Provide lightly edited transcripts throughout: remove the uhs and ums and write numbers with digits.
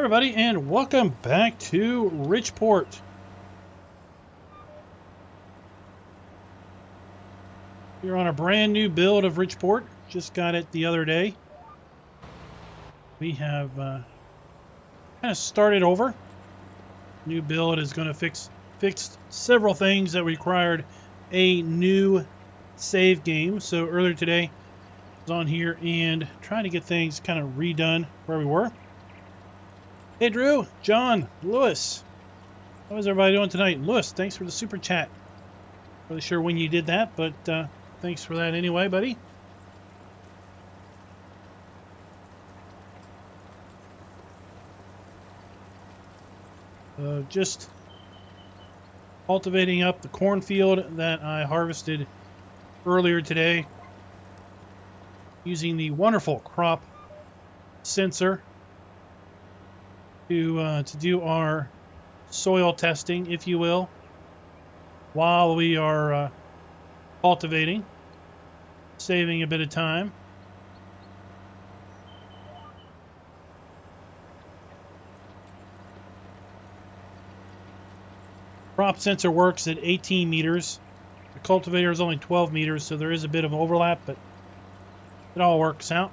everybody, and welcome back to RichPort. We're on a brand new build of RichPort. Just got it the other day. We have kind of started over. New build is going to fix several things that required a new save game. So earlier today, I was on here and trying to get things kind of redone where we were. Hey Drew, John, Lewis, how is everybody doing tonight? Lewis, thanks for the super chat. Not really sure when you did that, but thanks for that anyway, buddy. Just cultivating up the cornfield that I harvested earlier today using the wonderful crop sensor to do our soil testing, if you will, while we are cultivating, saving a bit of time. Crop sensor works at 18 meters. The cultivator is only 12 meters, so there is a bit of overlap, but it all works out.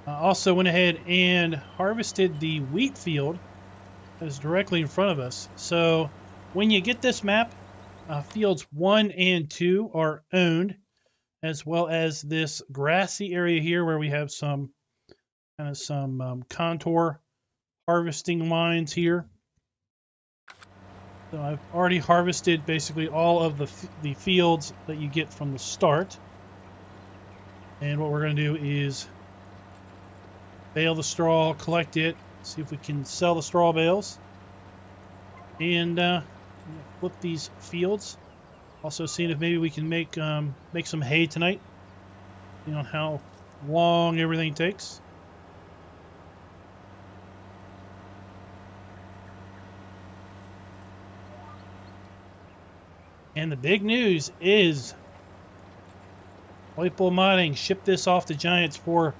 Also went ahead and harvested the wheat field that is directly in front of us. So when you get this map, fields 1 and 2 are owned, as well as this grassy area here where we have some contour harvesting lines here. So I've already harvested basically all of the fields that you get from the start. And what we're going to do is bale the straw, collect it, see if we can sell the straw bales, and flip these fields. Also seeing if maybe we can make some hay tonight. You know how long everything takes. And the big news is WhiteBull Modding shipped this off to Giants for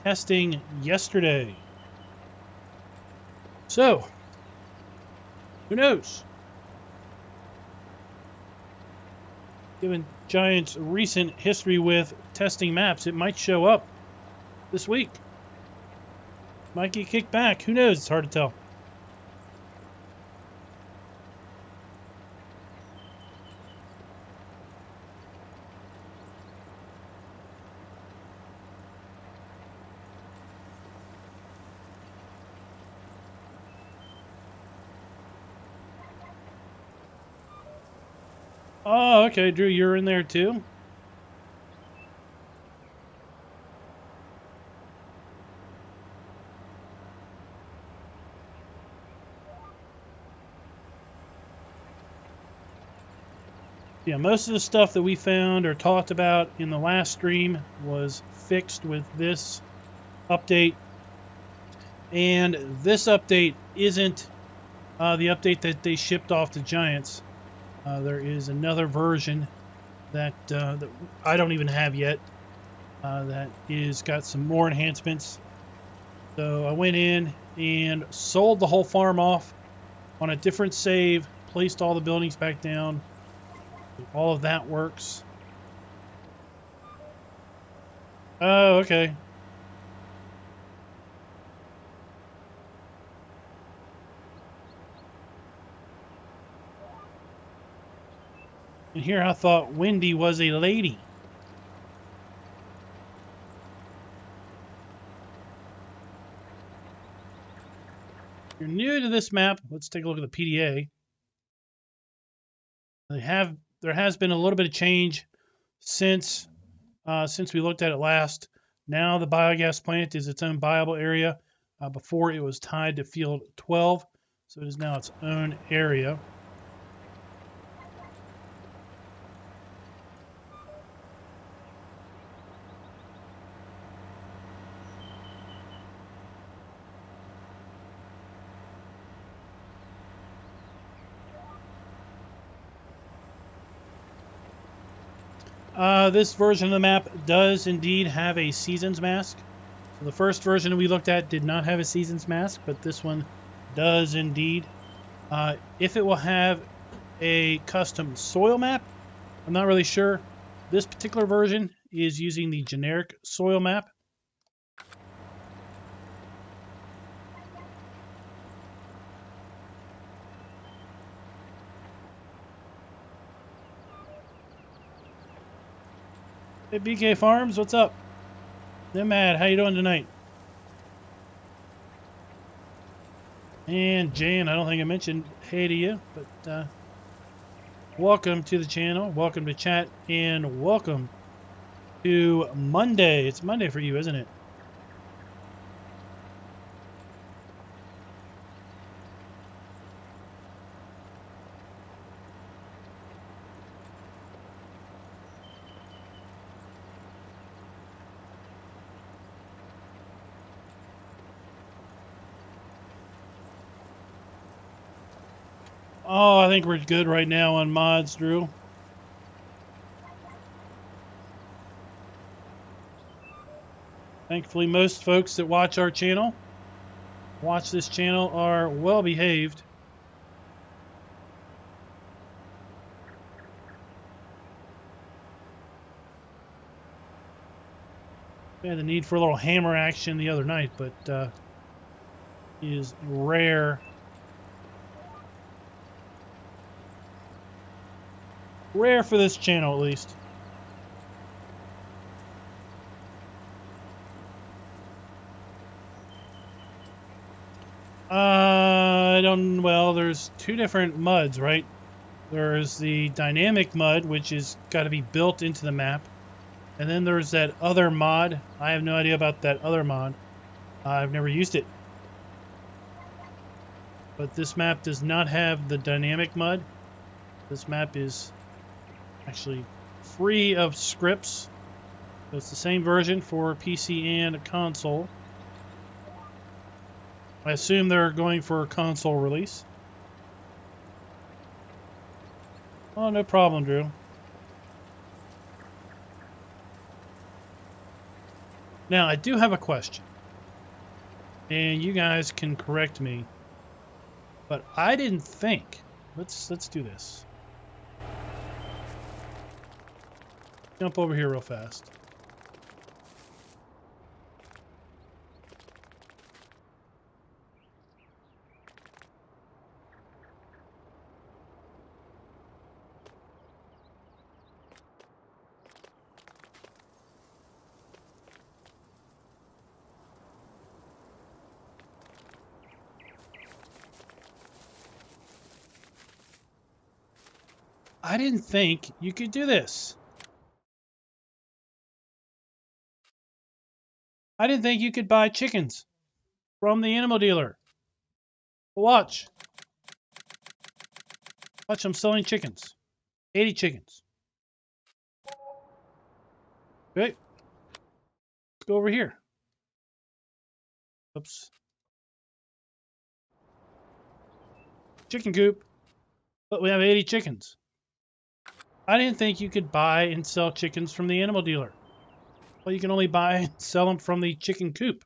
testing yesterday. So, who knows? Given Giants' recent history with testing maps, it might show up this week. Might get kicked back. Who knows? It's hard to tell. Oh, okay, Drew, you're in there too? Yeah, most of the stuff that we found or talked about in the last stream was fixed with this update. And this update isn't the update that they shipped off to Giants. There is another version that I don't even have yet that is got some more enhancements. So I went in and sold the whole farm off on a different save, placed all the buildings back down. All of that works. Oh, okay. And here I thought Wendy was a lady. If you're new to this map, let's take a look at the PDA. There has been a little bit of change since we looked at it last. Now the biogas plant is its own viable area. Before it was tied to field 12, so it is now its own area. This version of the map does indeed have a seasons mask. So the first version we looked at did not have a seasons mask, but this one does indeed. If it will have a custom soil map, I'm not really sure. This particular version is using the generic soil map. Hey, BK Farms, what's up? Mad, how you doing tonight? And Jan, I don't think I mentioned hey to you, but welcome to the channel, welcome to chat, and welcome to Monday. It's Monday for you, isn't it? Oh, I think we're good right now on mods, Drew. Thankfully, most folks that watch our channel, watch this channel, are well behaved. We had the need for a little hammer action the other night, but is rare. Rare for this channel, at least. Well, there's two different muds, right? There's the dynamic mud, which is got to be built into the map. And then there's that other mod. I have no idea about that other mod. I've never used it. But this map does not have the dynamic mud. This map is actually free of scripts. So it's the same version for PC and console. I assume they're going for a console release. Oh, no problem, Drew. Now, I do have a question. And you guys can correct me. But I didn't think. Let's do this. Jump over here real fast. I didn't think you could do this. I didn't think you could buy chickens from the animal dealer. Watch. Watch, I'm selling chickens. 80 chickens. Okay. Let's go over here. Oops. Chicken coop. But we have 80 chickens. I didn't think you could buy and sell chickens from the animal dealer. Well, you can only buy and sell them from the chicken coop.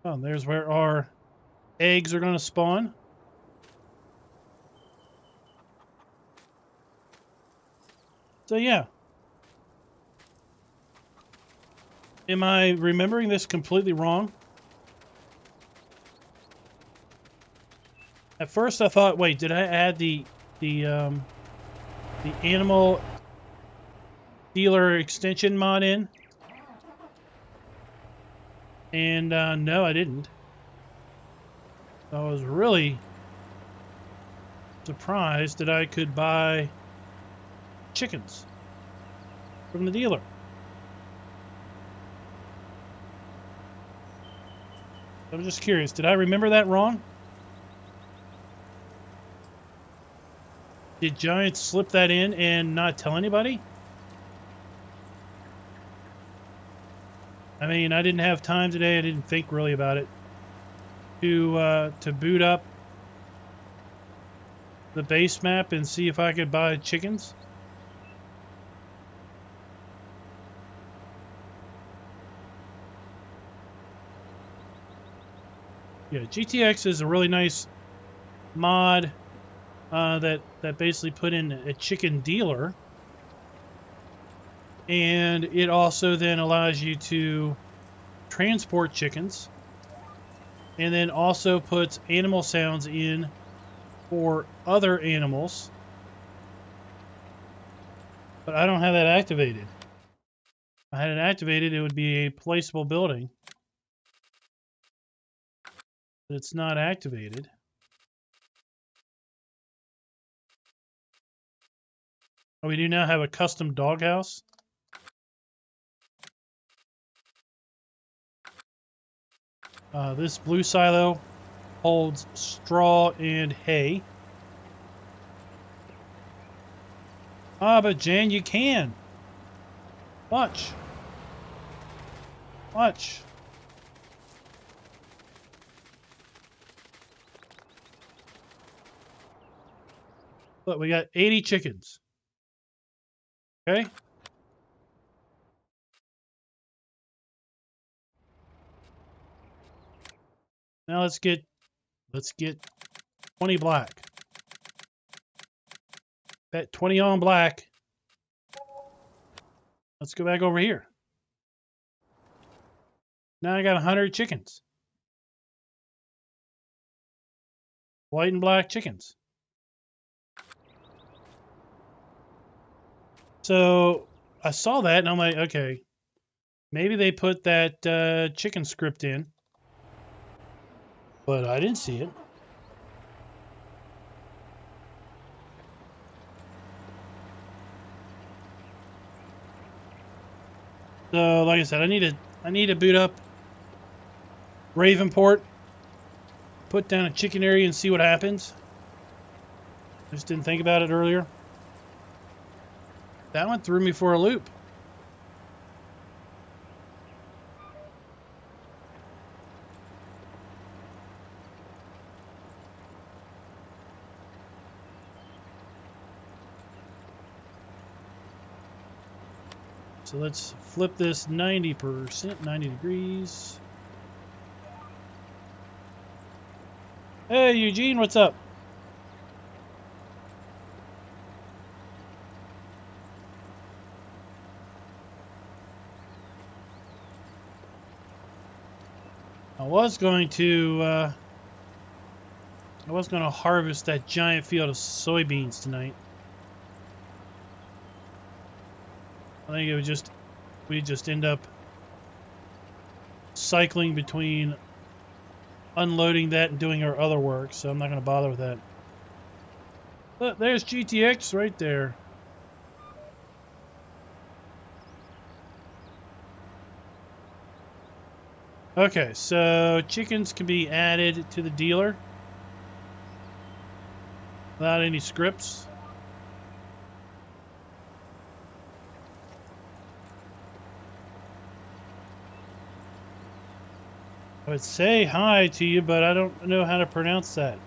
Oh, there's where our eggs are going to spawn. So yeah. Am I remembering this completely wrong? At first I thought, wait, did I add the animal dealer extension mod in? And no, I didn't. I was really surprised that I could buy chickens from the dealer. I'm just curious, did I remember that wrong? Did Giant slip that in and not tell anybody? I mean, I didn't have time today. I didn't think really about it. To boot up the base map and see if I could buy chickens. Yeah, GTX is a really nice mod that basically put in a chicken dealer, and it also then allows you to transport chickens, and then also puts animal sounds in for other animals. But I don't have that activated. If I had it activated, it would be a placeable building. But it's not activated. Oh, we do now have a custom doghouse. This blue silo holds straw and hay. Ah, but Jan, you can. Watch. Watch. Look, we got 80 chickens. Okay. Now let's get 20 black. Bet 20 on black. Let's go back over here. Now I got 100 chickens. White and black chickens. So I saw that and I'm like, okay, maybe they put that chicken script in, but I didn't see it. So like I said, I need to boot up Ravenport, put down a chicken area and see what happens. I just didn't think about it earlier. That one threw me for a loop. So let's flip this 90%, 90 degrees. Hey, Eugene, what's up? I was going to harvest that giant field of soybeans tonight. I think it would we'd just end up cycling between unloading that and doing our other work, so I'm not going to bother with that. Look, there's GTX right there. Okay, so chickens can be added to the dealer without any scripts. I would say hi to you, but I don't know how to pronounce that.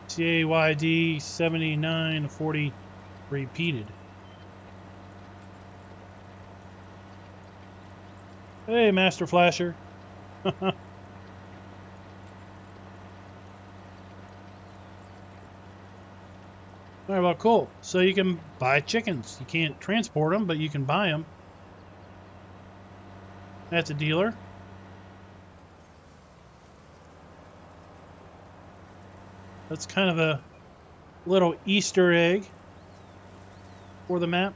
CAYD 7940 repeated. Hey, Master Flasher. Alright, well, cool. So you can buy chickens. You can't transport them, but you can buy them. That's a dealer. That's kind of a little Easter egg for the map.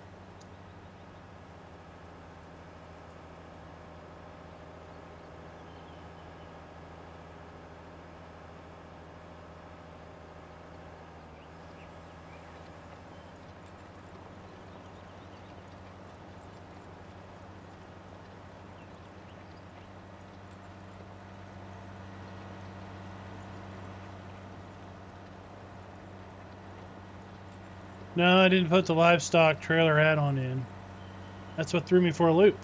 No, I didn't put the livestock trailer add-on in. That's what threw me for a loop.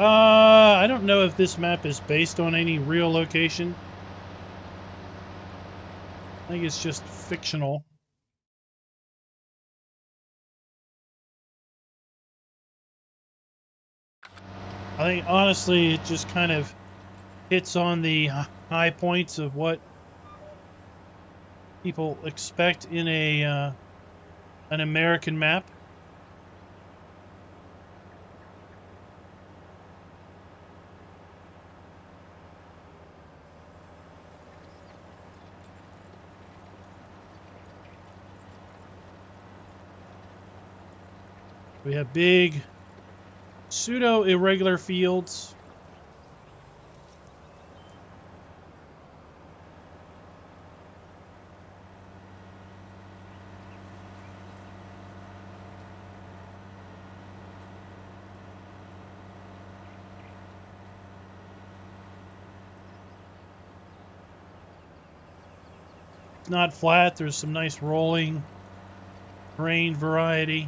I don't know if this map is based on any real location. I think it's just fictional. I think, honestly, it just kind of hits on the high points of what people expect in a an American map. We have big pseudo-irregular fields. It's not flat. There's some nice rolling terrain variety.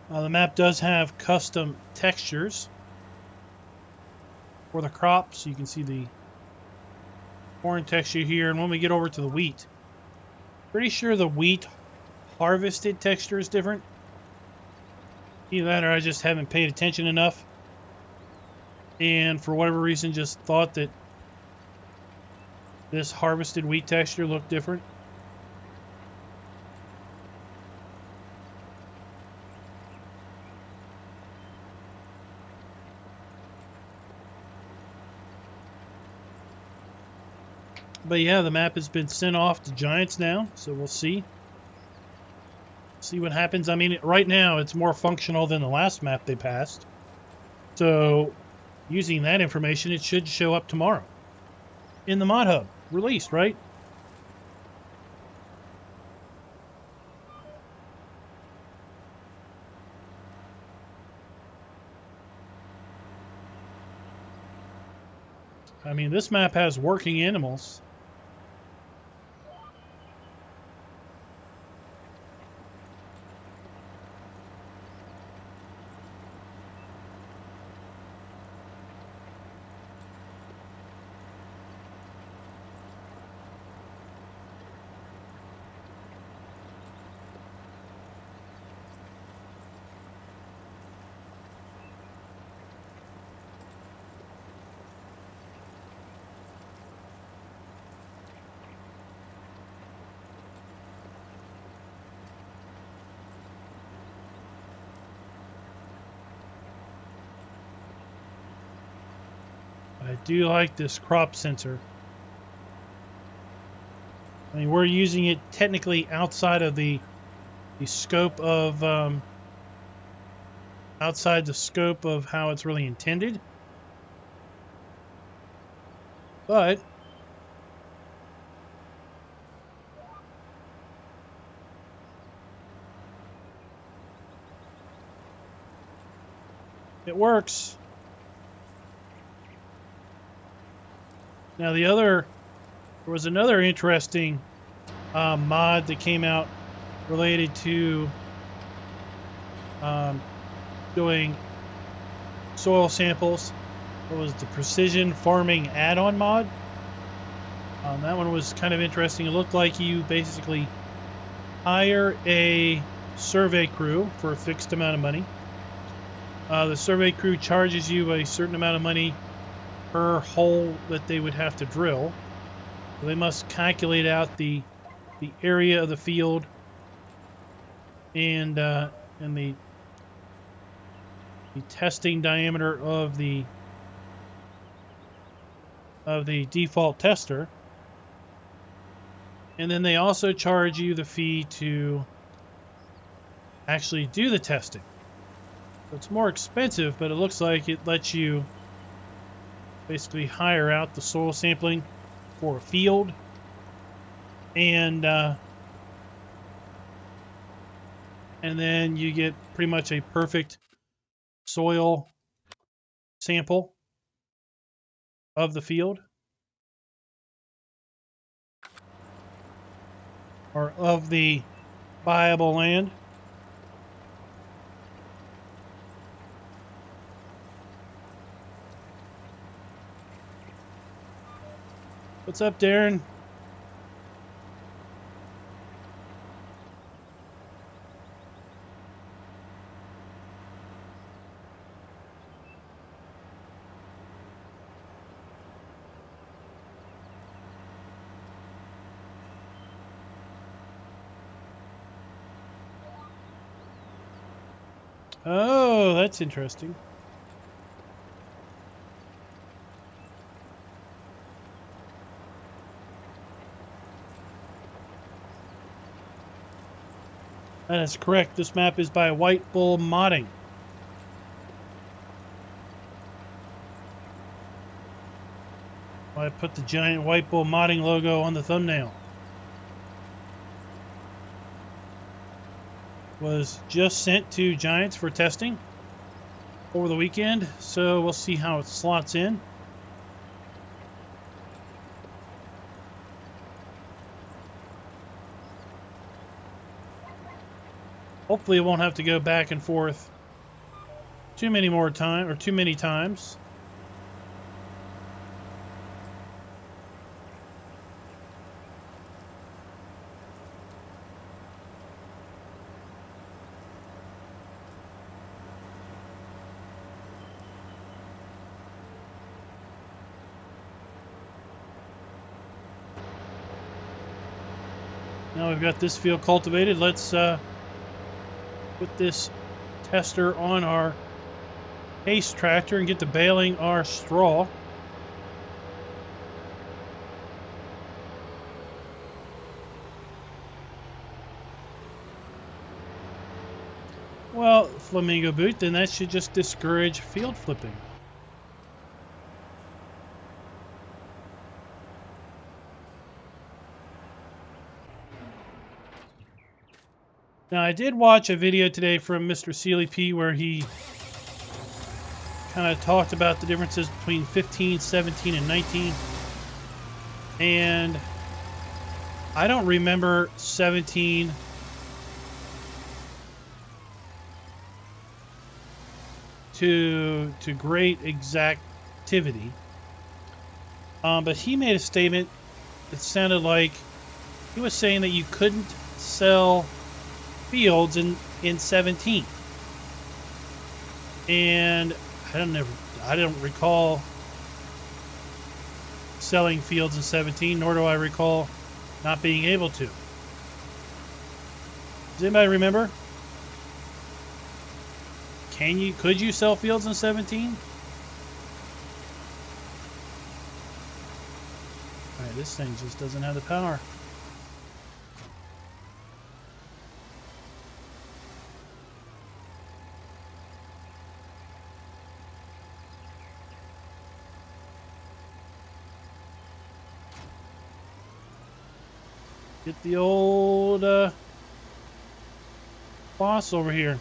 The map does have custom textures for the crops. You can see the corn texture here. And when we get over to the wheat, pretty sure the wheat harvested texture is different. Either that or I just haven't paid attention enough. And for whatever reason, just thought that this harvested wheat texture looked different. But yeah, the map has been sent off to Giants now, so we'll see. See what happens. I mean, right now it's more functional than the last map they passed. So using that information, it should show up tomorrow in the mod hub released, right? I mean, this map has working animals. I do like this crop sensor. I mean, we're using it technically outside of the scope of outside the scope of how it's really intended, but it works. Now there was another interesting mod that came out related to doing soil samples. It was the Precision Farming add-on mod. That one was kind of interesting. It looked like you basically hire a survey crew for a fixed amount of money. The survey crew charges you a certain amount of money per hole that they would have to drill. So they must calculate out the area of the field and the testing diameter of the default tester, and then they also charge you the fee to actually do the testing. So it's more expensive, but it looks like it lets you basically hire out the soil sampling for a field, and then you get pretty much a perfect soil sample of the field. or of the viable land. What's up, Darren? Oh, that's interesting. That is correct. This map is by WhiteBull Modding. I put the giant WhiteBull Modding logo on the thumbnail. Was just sent to Giants for testing over the weekend, so we'll see how it slots in. Hopefully it won't have to go back and forth too many times. Now we've got this field cultivated. Let's put this tester on our Ace tractor and get to baling our straw. Well, Flamingo Boot, then that should just discourage field flipping. Now, I did watch a video today from Mr. Sealy P where he kind of talked about the differences between 15, 17, and 19. And I don't remember 17 to great exactivity. But he made a statement that sounded like he was saying that you couldn't sell fields in 17, and I don't recall selling fields in 17, nor do I recall not being able to. Does anybody remember? Could you sell fields in 17? Alright, this thing just doesn't have the power. Get the old boss over here.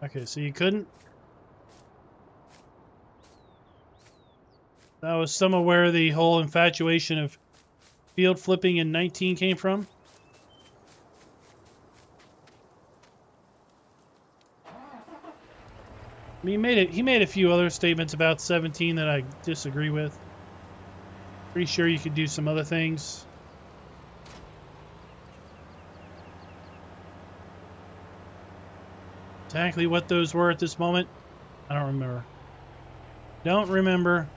Okay, so you couldn't. That was some of where the whole infatuation of field flipping in 19 came from. I mean, he made a few other statements about 17 that I disagree with. Pretty sure you could do some other things. Exactly what those were at this moment, I don't remember. Don't remember.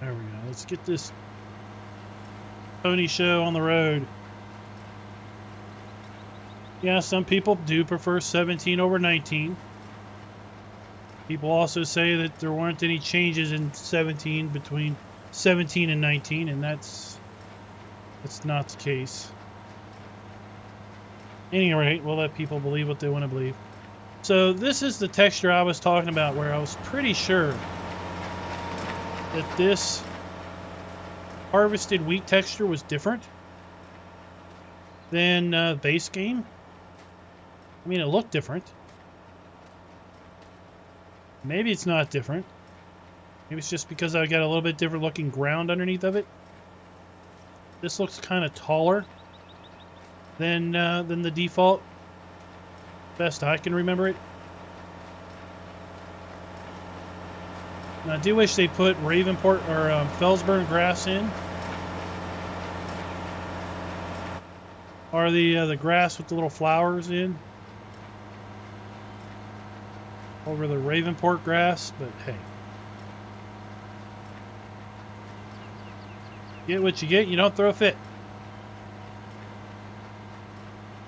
There we go. Let's get this pony show on the road. Yeah, some people do prefer 17 over 19. People also say that there weren't any changes in 17 between 17 and 19, and that's not the case. At any rate, we'll let people believe what they want to believe. So this is the texture I was talking about, where I was pretty sure that this harvested wheat texture was different than base game. I mean, it looked different. Maybe it's not different. Maybe it's just because I got a little bit different looking ground underneath of it. This looks kind of taller than the default. Best I can remember it. And I do wish they put RichPort or Felsburn grass in. Or the grass with the little flowers in. Over the RichPort grass, but hey. Get what you get, you don't throw a fit.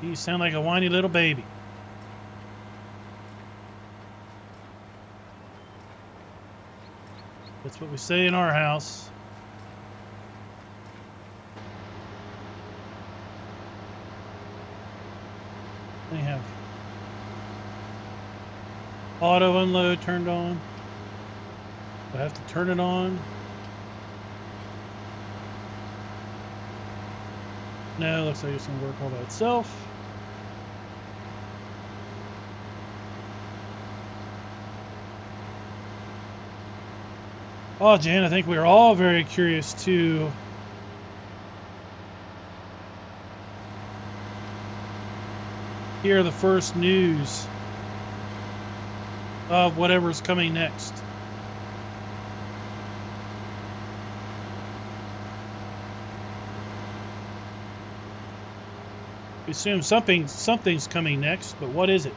You sound like a whiny little baby. That's what we say in our house. They have auto unload turned on. I have to turn it on. No, looks like it's going to work all by itself. Oh, Jan, I think we're all very curious to hear the first news of whatever's coming next. We assume something's coming next, but what is it?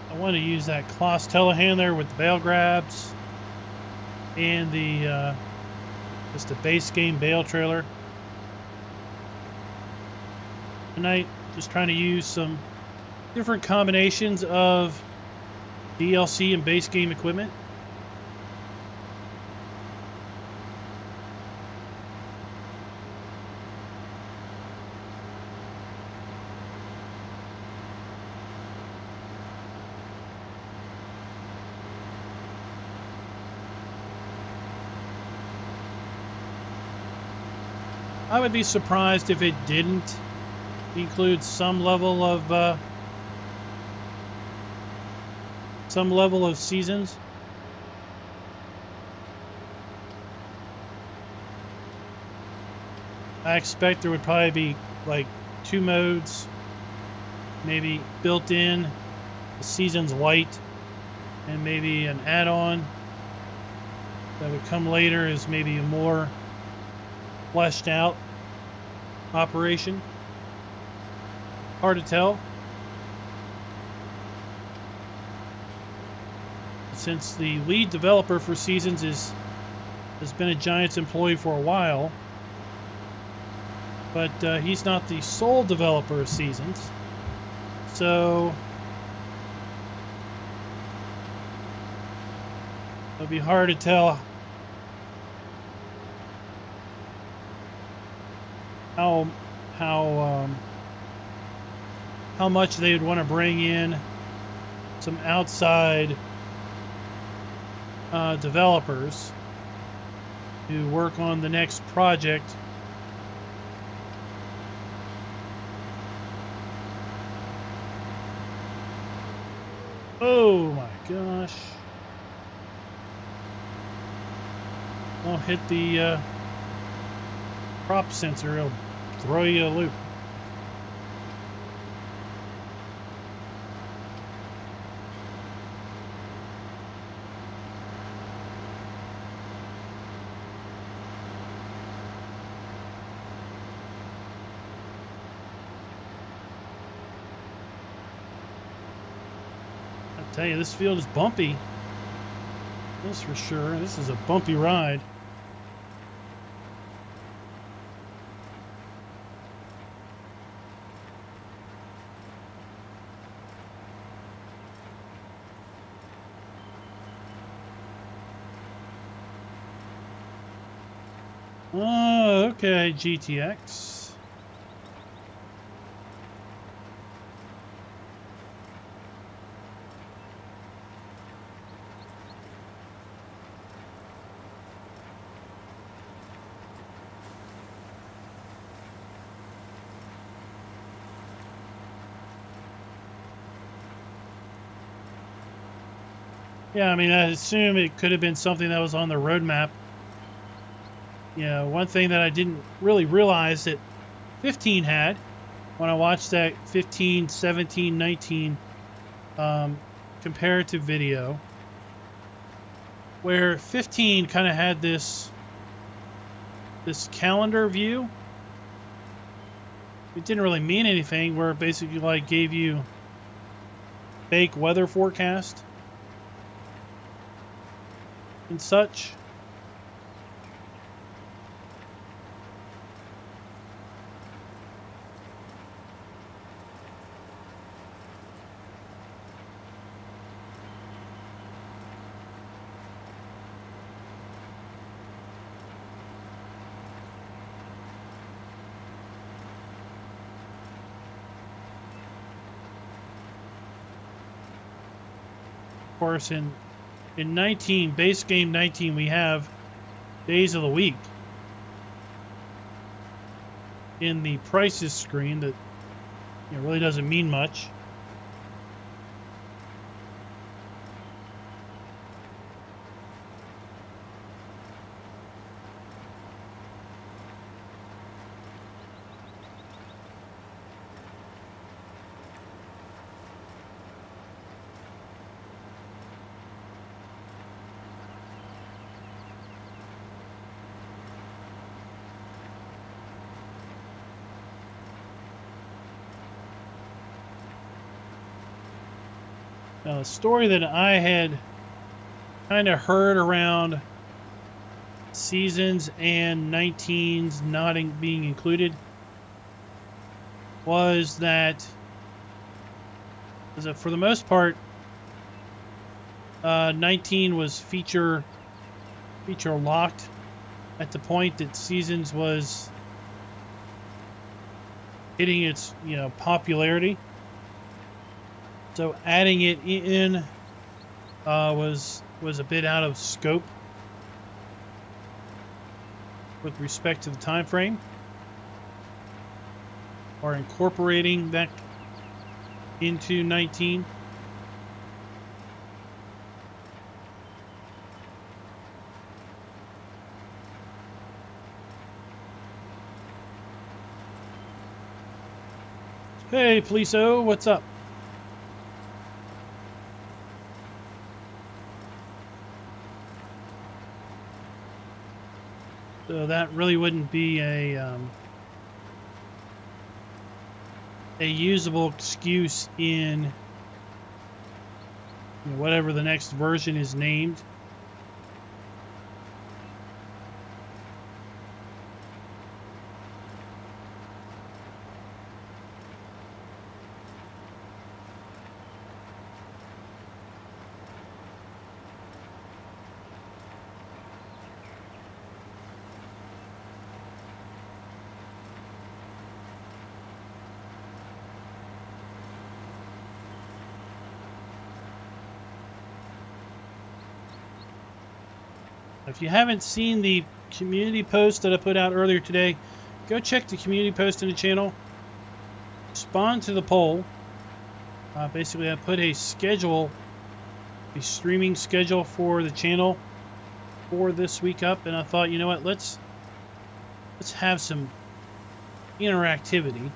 I want to use that Kloss Telehandler with the bale grabs and the just a base game bale trailer. Tonight, just trying to use some different combinations of DLC and base game equipment. I would be surprised if it didn't include some level of seasons. I expect there would probably be like 2 modes, maybe built in, the seasons light, and maybe an add-on that would come later as maybe a more fleshed out operation. Hard to tell. Since the lead developer for Seasons has been a Giants employee for a while, but he's not the sole developer of Seasons. So it'll be hard to tell how much they would want to bring in some outside developers to work on the next project. Oh my gosh. Don't hit the crop sensor, it'll throw you a loop. I tell you, this field is bumpy. That's for sure. This is a bumpy ride. Oh, okay, GTX. Yeah, I mean, I assume it could have been something that was on the roadmap. You know, one thing that I didn't really realize that 15 had when I watched that 15, 17, 19 comparative video, where 15 kind of had this calendar view. It didn't really mean anything, where it basically like gave you fake weather forecast and such. Of course, in 19, base game 19, we have days of the week in the prices screen that really doesn't mean much. Now, the story that I had kind of heard around seasons and 19s not being included was that, for the most part, 19 was feature locked at the point that seasons was hitting its popularity. So adding it in was a bit out of scope with respect to the time frame, or incorporating that into 19. Hey, Police-O, what's up? So that really wouldn't be a usable excuse in whatever the next version is named. If you haven't seen the community post that I put out earlier today, go check the community post in the channel. Respond to the poll. Basically, I put a streaming schedule for the channel for this week up, and I thought, you know what, let's have some interactivity.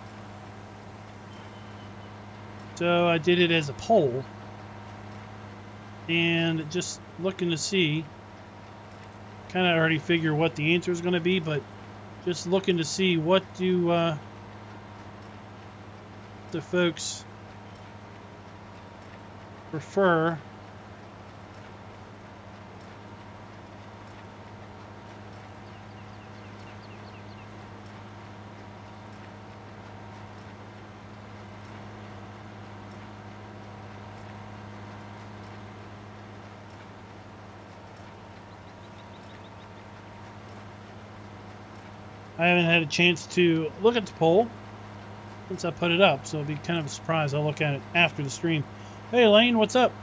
So I did it as a poll, and just looking to see. Kind of already figure what the answer is going to be, but just looking to see what do the folks prefer I haven't had a chance to look at the poll since I put it up, so it'll be kind of a surprise. I'll look at it after the stream. Hey, Lane, what's up?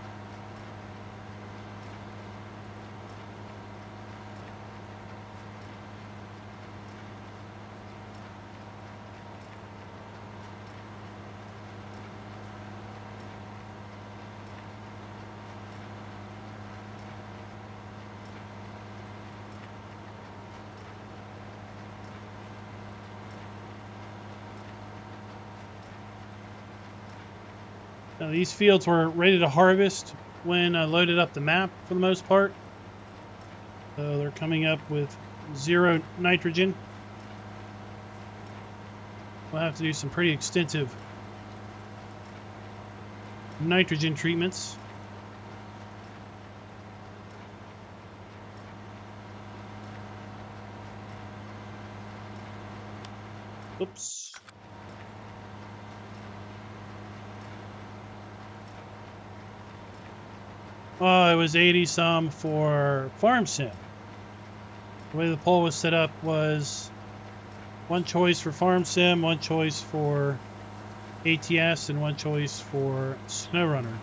Now, these fields were ready to harvest when I loaded up the map for the most part. So they're coming up with 0 nitrogen. We'll have to do some pretty extensive nitrogen treatments. Oops. Well, it was 80 some for Farm Sim. The way the poll was set up was one choice for Farm Sim, one choice for ATS, and one choice for SnowRunner.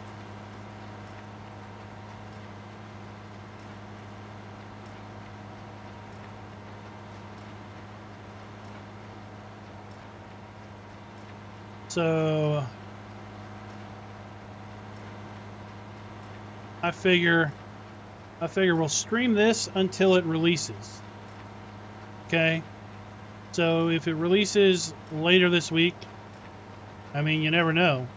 So I figure we'll stream this until it releases. Okay? So if it releases later this week, I mean, you never know.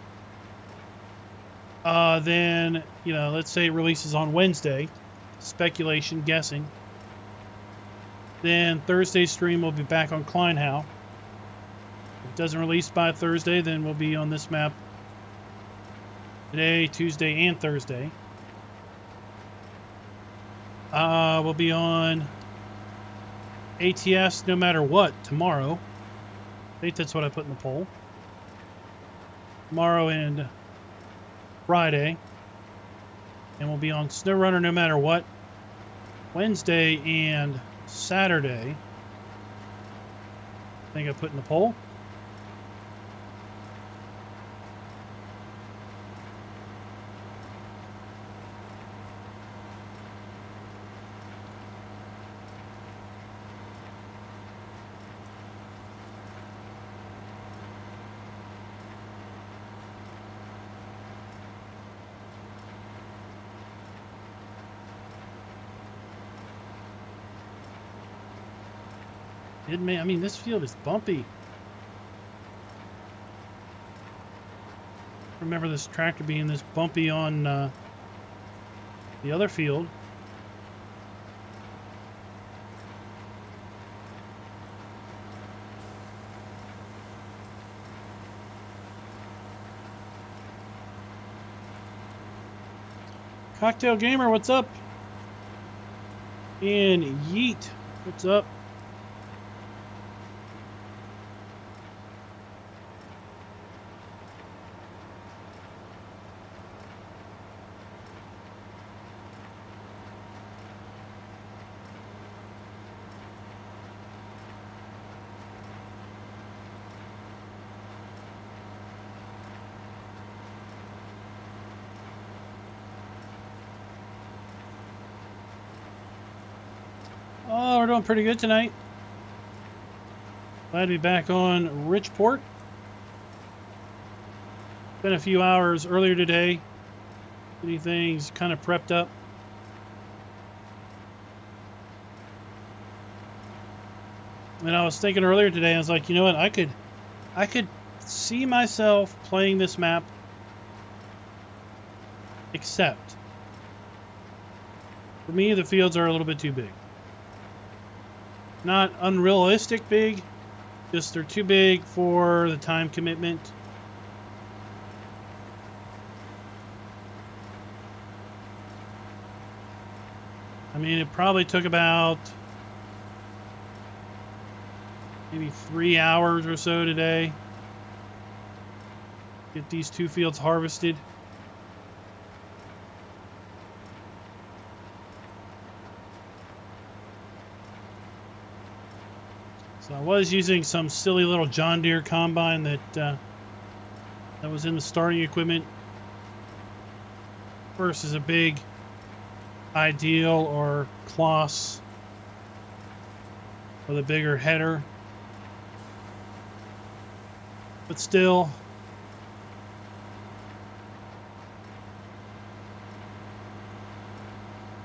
Then, you know, let's say it releases on Wednesday. Speculation, guessing. Then Thursday's stream will be back on Klein. If it doesn't release by Thursday, then we'll be on this map today, Tuesday, and Thursday. We'll be on ATS no matter what tomorrow. I think that's what I put in the poll. Tomorrow and Friday. And we'll be on SnowRunner no matter what. Wednesday and Saturday. I think I put in the poll. I mean, this field is bumpy. Remember this tractor being this bumpy on the other field. Cocktail Gamer, what's up? And Yeet, what's up? Oh, we're doing pretty good tonight. Glad to be back on RichPort. Been a few hours earlier today. Getting things kind of prepped up. And I was thinking earlier today, I was like, you know what, I could see myself playing this map, except for me the fields are a little bit too big. Not unrealistic big, just they're too big for the time commitment. mean, it probably took about maybe 3 hours or so today. Get these 2 fields harvested. So I was using some silly little John Deere combine that was in the starting equipment versus a big Ideal or Kloss with a bigger header. But still,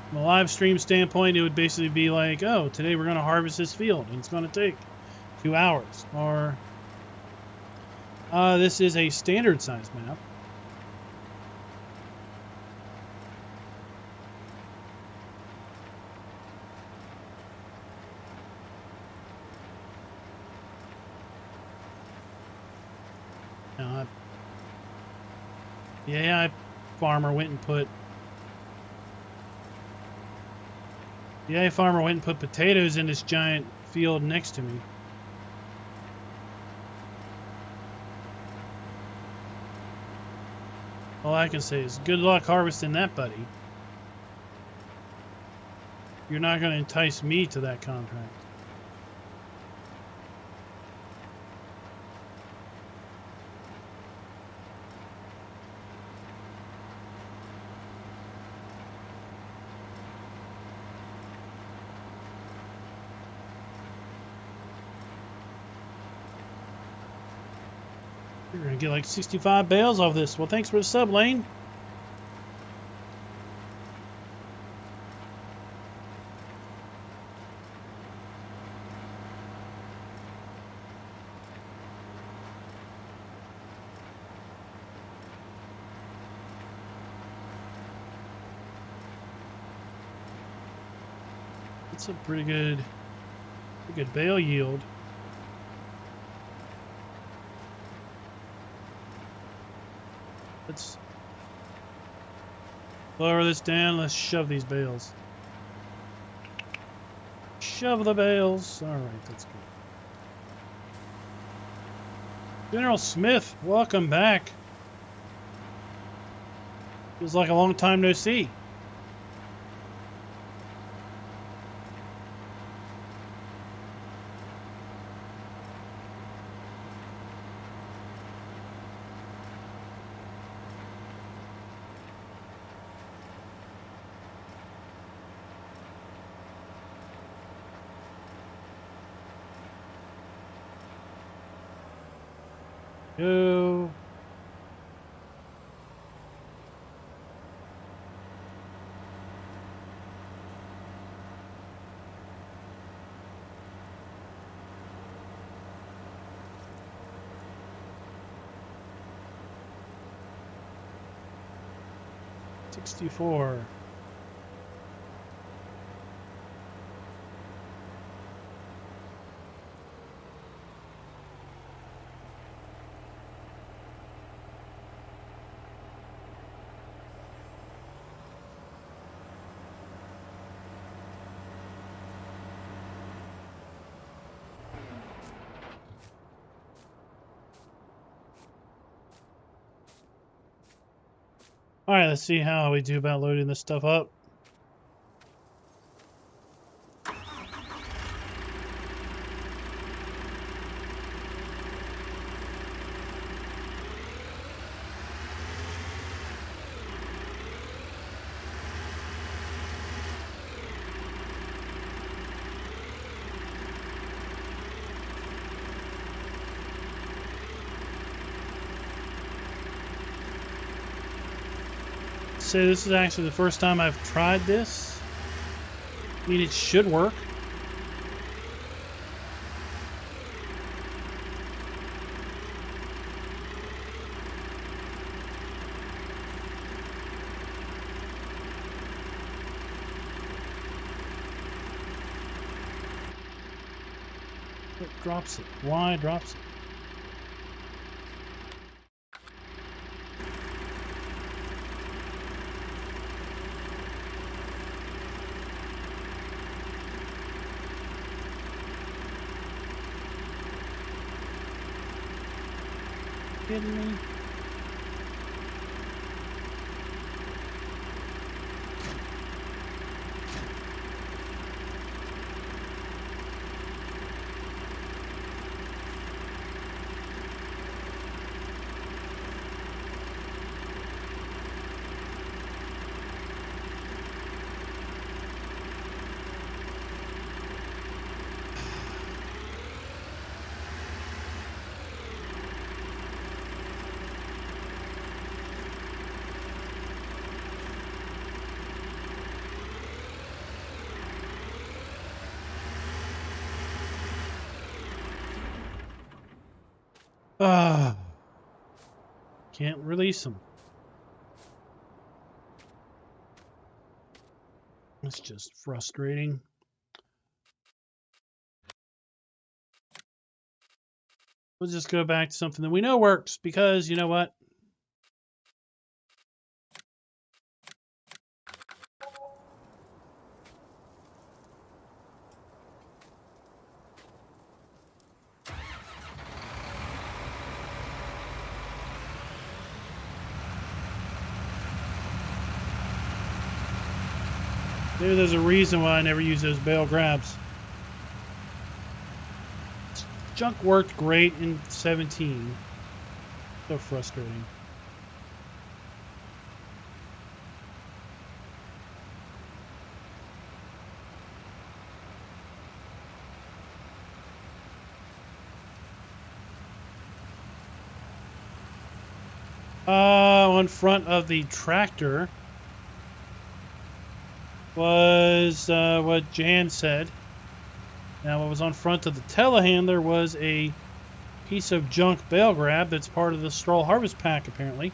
from a live stream standpoint, it would basically be like, oh, today we're going to harvest this field, and it's going to take 2 hours. Or, this is a standard size map. Yeah, farmer went and put potatoes in this giant field next to me. All I can say is good luck harvesting that, buddy. You're not going to entice me to that contract. You're going to get like 65 bales off this. Well, thanks for the sub, Lane. That's a pretty good bale yield. Let's lower this down. Let's shove these bales. Shove the bales. All right, that's good. General Smith, welcome back. Feels like a long time no see. Go. $64. All right, let's see how we do about loading this stuff up. So this is actually the first time I've tried this. I mean, it should work. It drops it. Why drops it? kidding me? Can't release them. It's just frustrating. We'll just go back to something that we know works, because you know what? Maybe there's a reason why I never use those bale grabs. Junk worked great in 17. So frustrating. On front of the tractor was what Jan said. Now, what was on front of the telehandler was a piece of junk bale grab that's part of the straw harvest pack, apparently.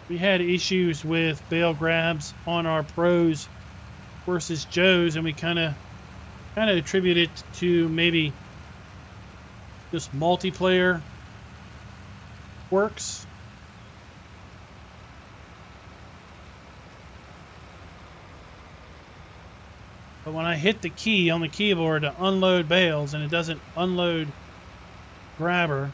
We had issues with bale grabs on our pros versus Joes, and we kind of attribute it to maybe just multiplayer works. But when I hit the key on the keyboard to unload bales and it doesn't unload grabber,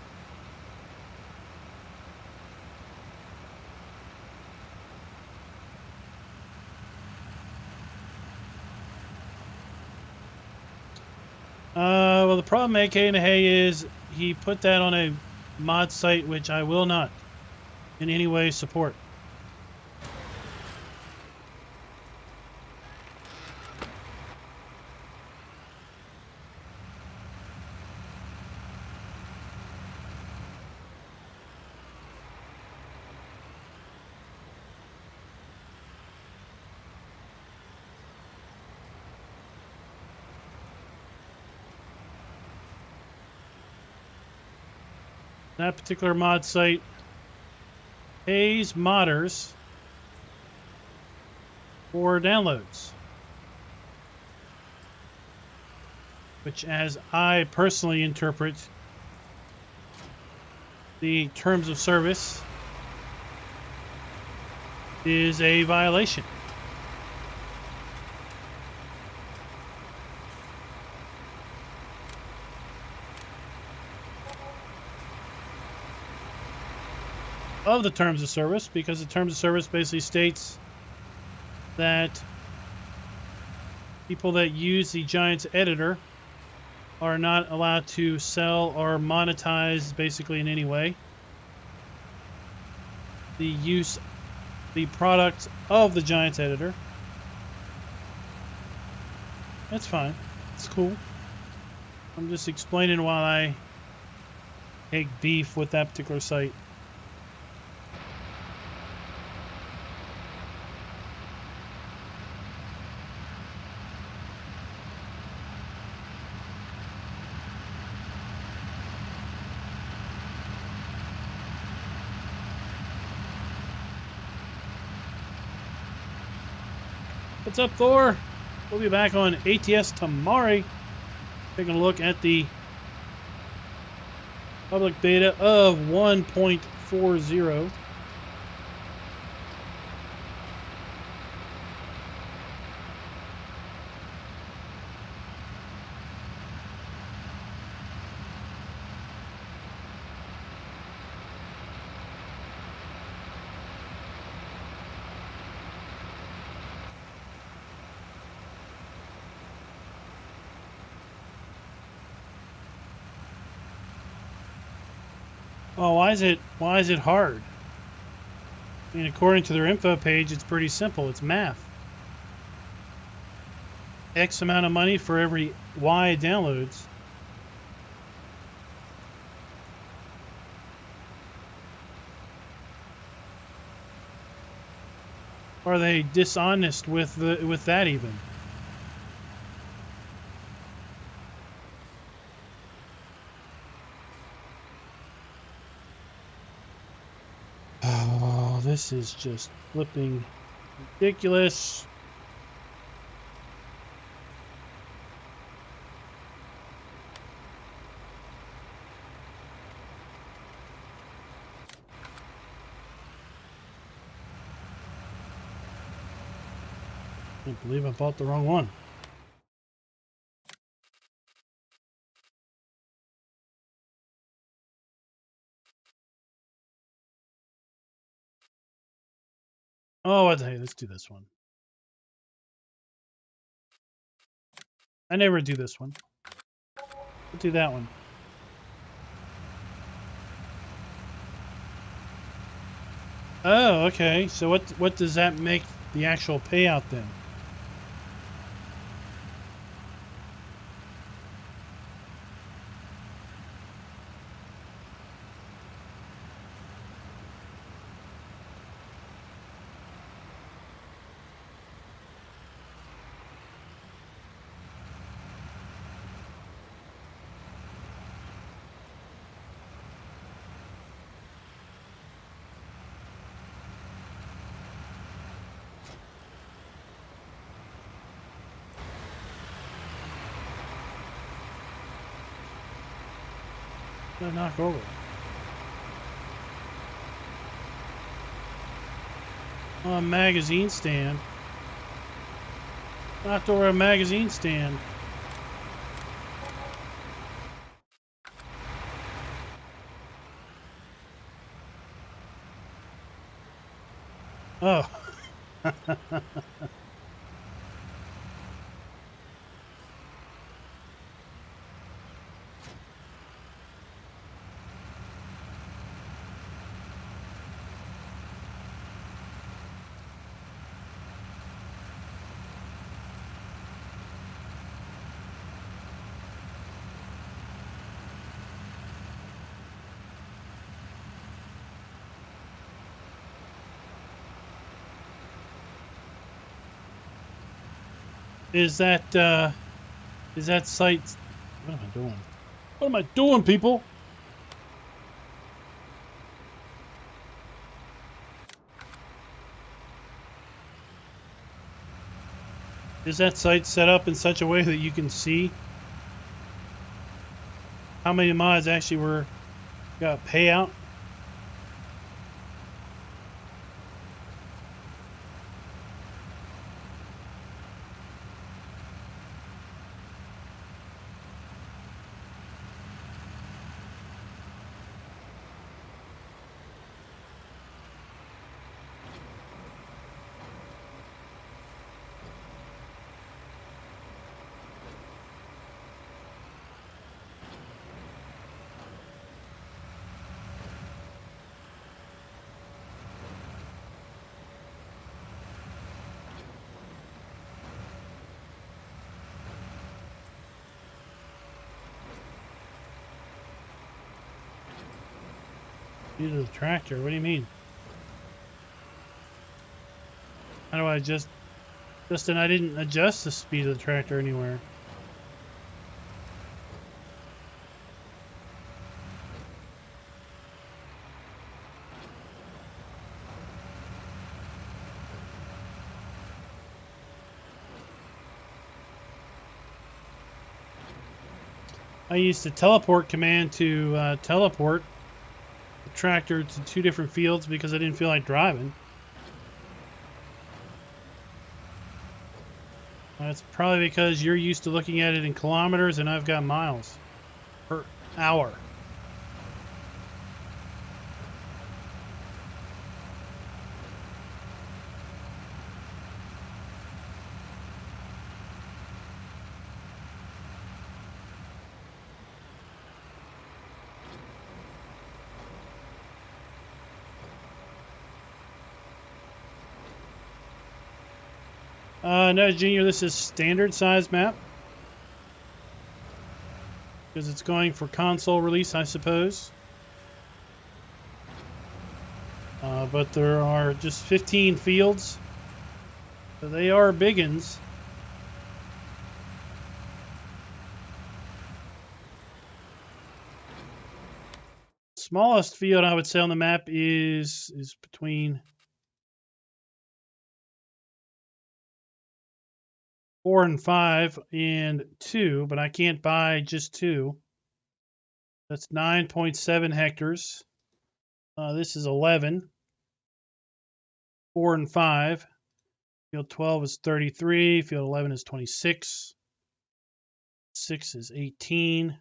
well, the problem, AK and Hay, is he put that on a mod site, which I will not in any way support. That particular mod site pays modders for downloads, which, as I personally interpret the terms of service, is a violation. Of the terms of service, because the terms of service basically states that people that use the Giants editor are not allowed to sell or monetize basically in any way the product of the Giants editor. That's fine. It's cool. I'm just explaining why I take beef with that particular site. What's up, Thor? We'll be back on ATS tomorrow, taking a look at the public beta of 1.40. Oh, why is it hard? I mean, according to their info page, it's pretty simple. It's math. X amount of money for every Y it downloads. Are they dishonest with that even? Oh, this is just flipping ridiculous. I can't believe I bought the wrong one. Oh, hey, let's do this one. I never do this one. Let's do that one. Oh, okay. So what does that make the actual payout then? What did I knock over? Oh, a magazine stand. Knocked over a magazine stand. Oh. Is that site? What am I doing? What am I doing, people? Is that site set up in such a way that you can see how many mods actually got payout? Speed of the tractor. What do you mean? How do I Justin, I didn't adjust the speed of the tractor anywhere. I used the teleport command to teleport the tractor to 2 different fields because I didn't feel like driving. That's probably because you're used to looking at it in kilometers and I've got miles per hour. No, Junior, this is standard size map. Because it's going for console release, I suppose. But there are just 15 fields. So they are biggins. Smallest field I would say on the map is between 4 and 5 and 2, but I can't buy just 2. That's 9.7 hectares. This is 11. 4 and 5. Field 12 is 33. Field 11 is 26. 6 is 18.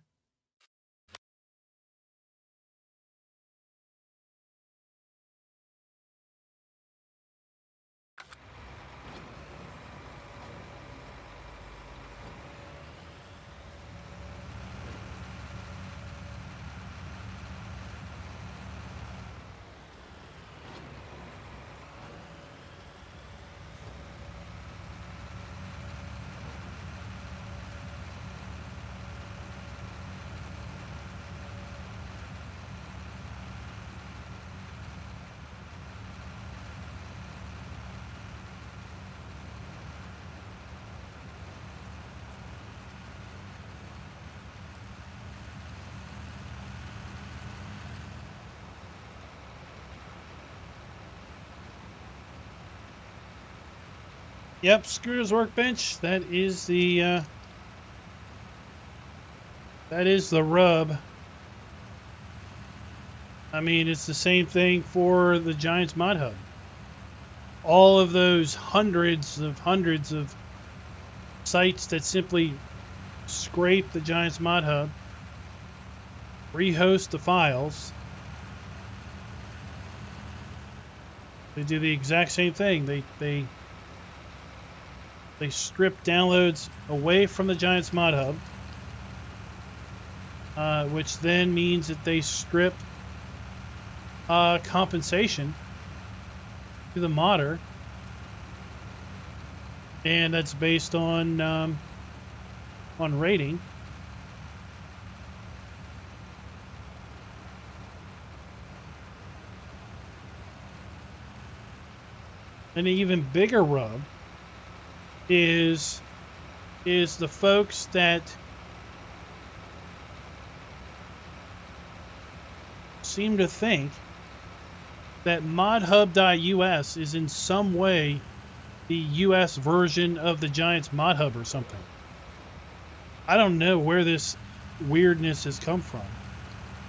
Yep, Screw's Workbench. That is the rub. I mean, it's the same thing for the Giants Mod Hub. All of those hundreds of sites that simply scrape the Giants Mod Hub, rehost the files. They do the exact same thing. They strip downloads away from the Giants Mod Hub, which then means that they strip compensation to the modder, and that's based on rating. An even bigger rub is the folks that seem to think that modhub.us is in some way the US version of the Giants Mod Hub or something. I don't know where this weirdness has come from.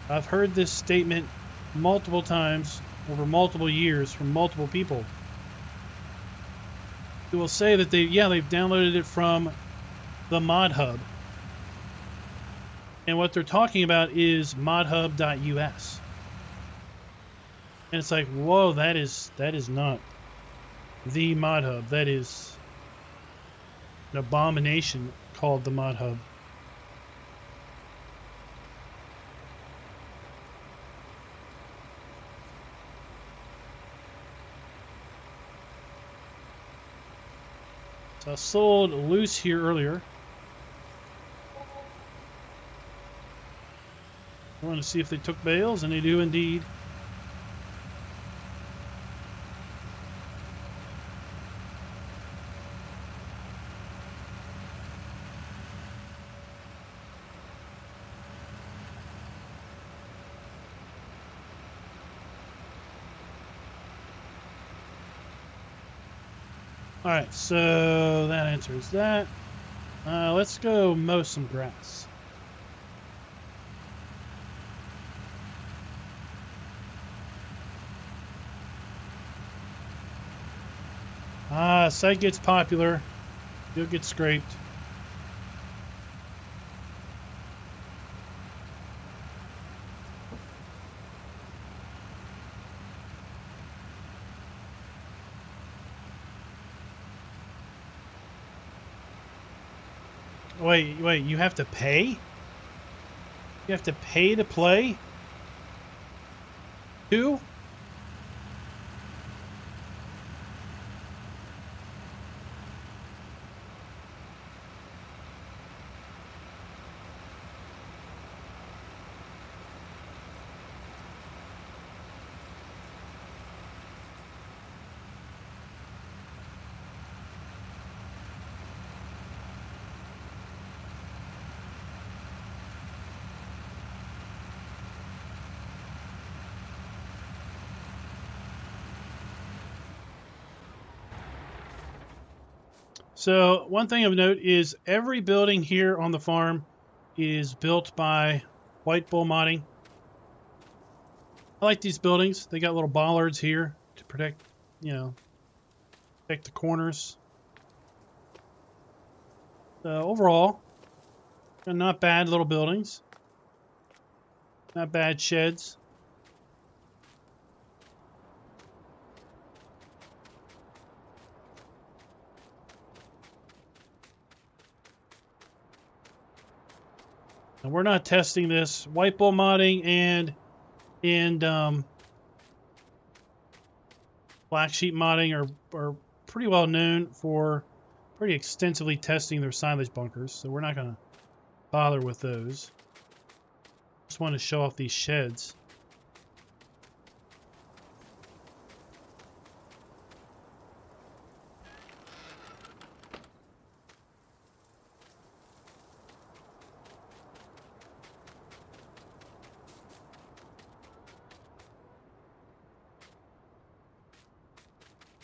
I've heard this statement multiple times over multiple years from multiple people who will say that they've downloaded it from the Mod Hub. And what they're talking about is modhub.us. And it's like, whoa, that is not the Mod Hub. That is an abomination called the Mod Hub. So I sold loose here earlier. I want to see if they took bales, and they do indeed. Alright, so that answers that. Let's go mow some grass. Site gets popular. You'll get scraped. Wait, you have to pay? You have to pay to play? Who? . So one thing of note is every building here on the farm is built by WhiteBull Modding. I like these buildings. They got little bollards here to protect, protect the corners. So overall, not bad little buildings. Not bad sheds. And we're not testing this. WhiteBull Modding and Black Sheep Modding are pretty well known for pretty extensively testing their silage bunkers, so we're not going to bother with those. Just want to show off these sheds.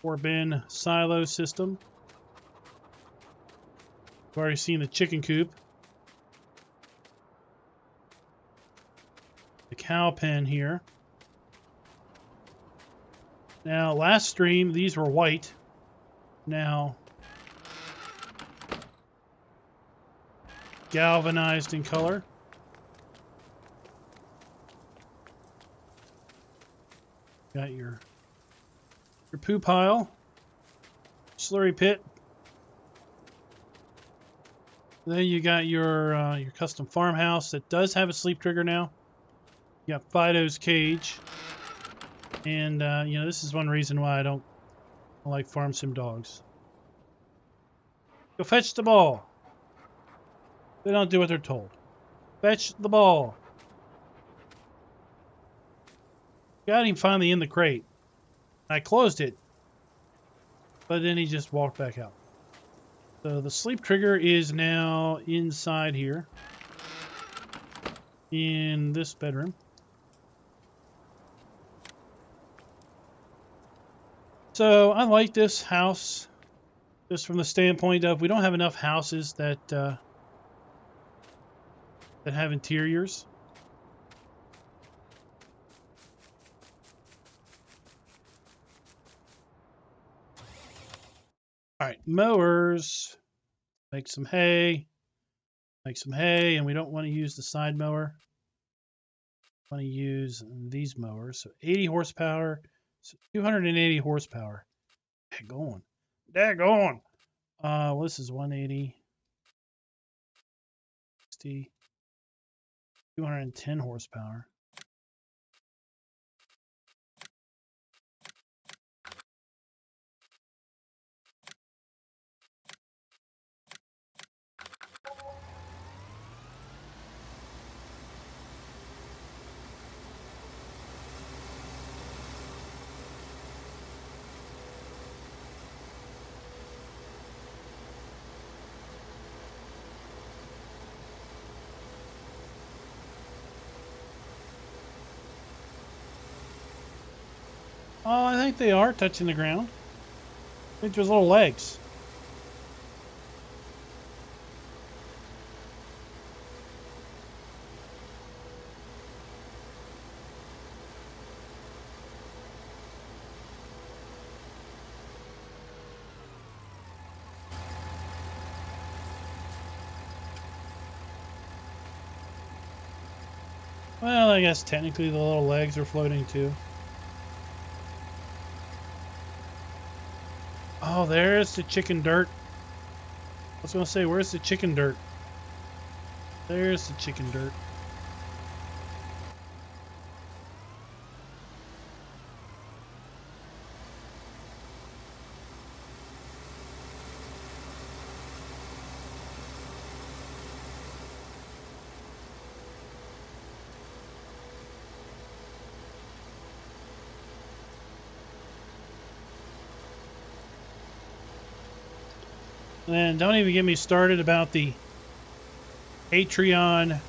Four-bin silo system. We've already seen the chicken coop. The cow pen here. Now, last stream, these were white. Now, galvanized in color. Got your poo pile, slurry pit. Then you got your custom farmhouse that does have a sleep trigger now. You got Fido's cage, and this is one reason why I don't like farm sim dogs. Go fetch the ball. They don't do what they're told. Fetch the ball. Got him finally in the crate. I closed it, but then he just walked back out. So the sleep trigger is now inside here in this bedroom. So I like this house just from the standpoint of we don't have enough houses that have interiors. All right, mowers. Make some hay. Make some hay, and we don't want to use the side mower. We want to use these mowers. So 80 horsepower, so 280 horsepower. Daggone. Daggone. Well, this is 180, 60, 210 horsepower. Oh, I think they are touching the ground. I think there's little legs. Well, I guess technically the little legs are floating too. Oh, there's the chicken dirt. I was going to say, where's the chicken dirt? There's the chicken dirt. And don't even get me started about the Patreon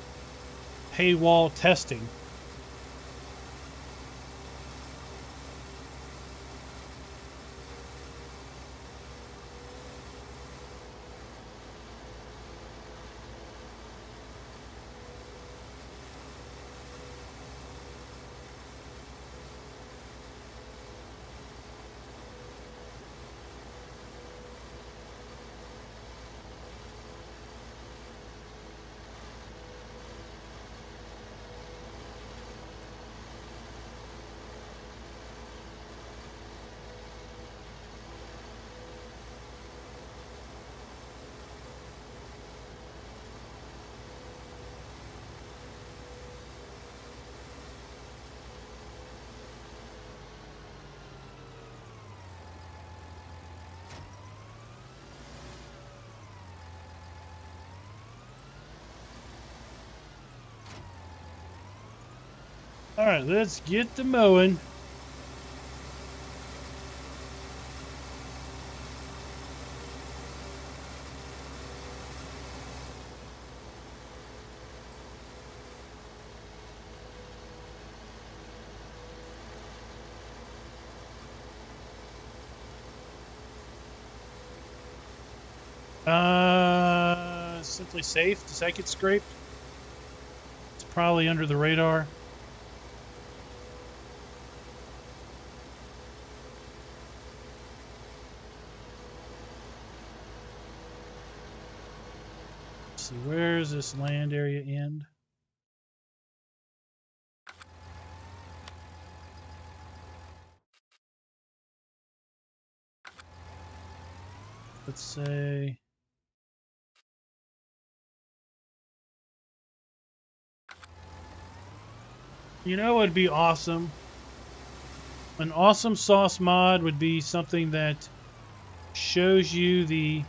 paywall testing. All right, let's get to mowing. Simply safe. Does that get scraped? It's probably under the radar. Let's see, where does this land area end? Let's say you know what would be awesome? An awesome sauce mod would be something that shows you the